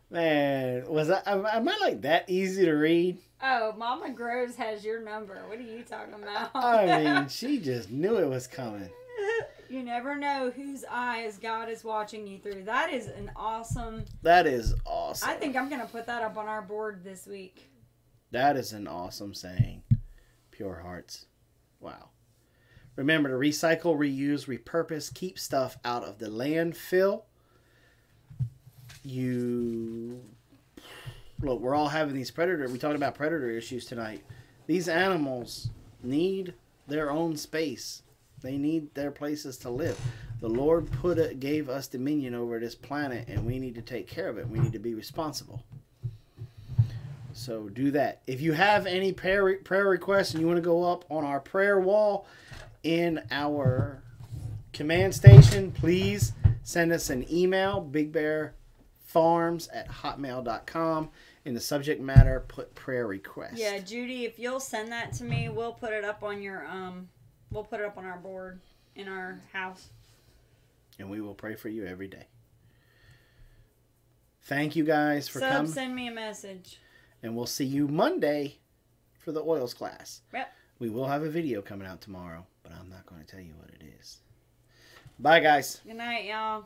Man, am I like that easy to read? Oh, Mama Groves has your number. What are you talking about? I mean, she just knew it was coming. You never know whose eyes God is watching you through. That is awesome. That is awesome. I think I'm going to put that up on our board this week. That is an awesome saying. Pure hearts. Wow. Remember to recycle, reuse, repurpose, keep stuff out of the landfill. Look, we're all having these we talked about predator issues tonight. These animals need their own space. They need their places to live. The Lord gave us dominion over this planet, and we need to take care of it. We need to be responsible. So do that. If you have any prayer requests and you want to go up on our prayer wall in our command station, please send us an email, bigbearfarms@hotmail.com. In the subject matter, put prayer request. Yeah, Judy, if you'll send that to me, we'll put it up on your we'll put it up on our board in our house. And we will pray for you every day. Thank you guys for coming. Send me a message. And we'll see you Monday for the oils class. Yep. We will have a video coming out tomorrow, but I'm not going to tell you what it is. Bye, guys. Good night, y'all.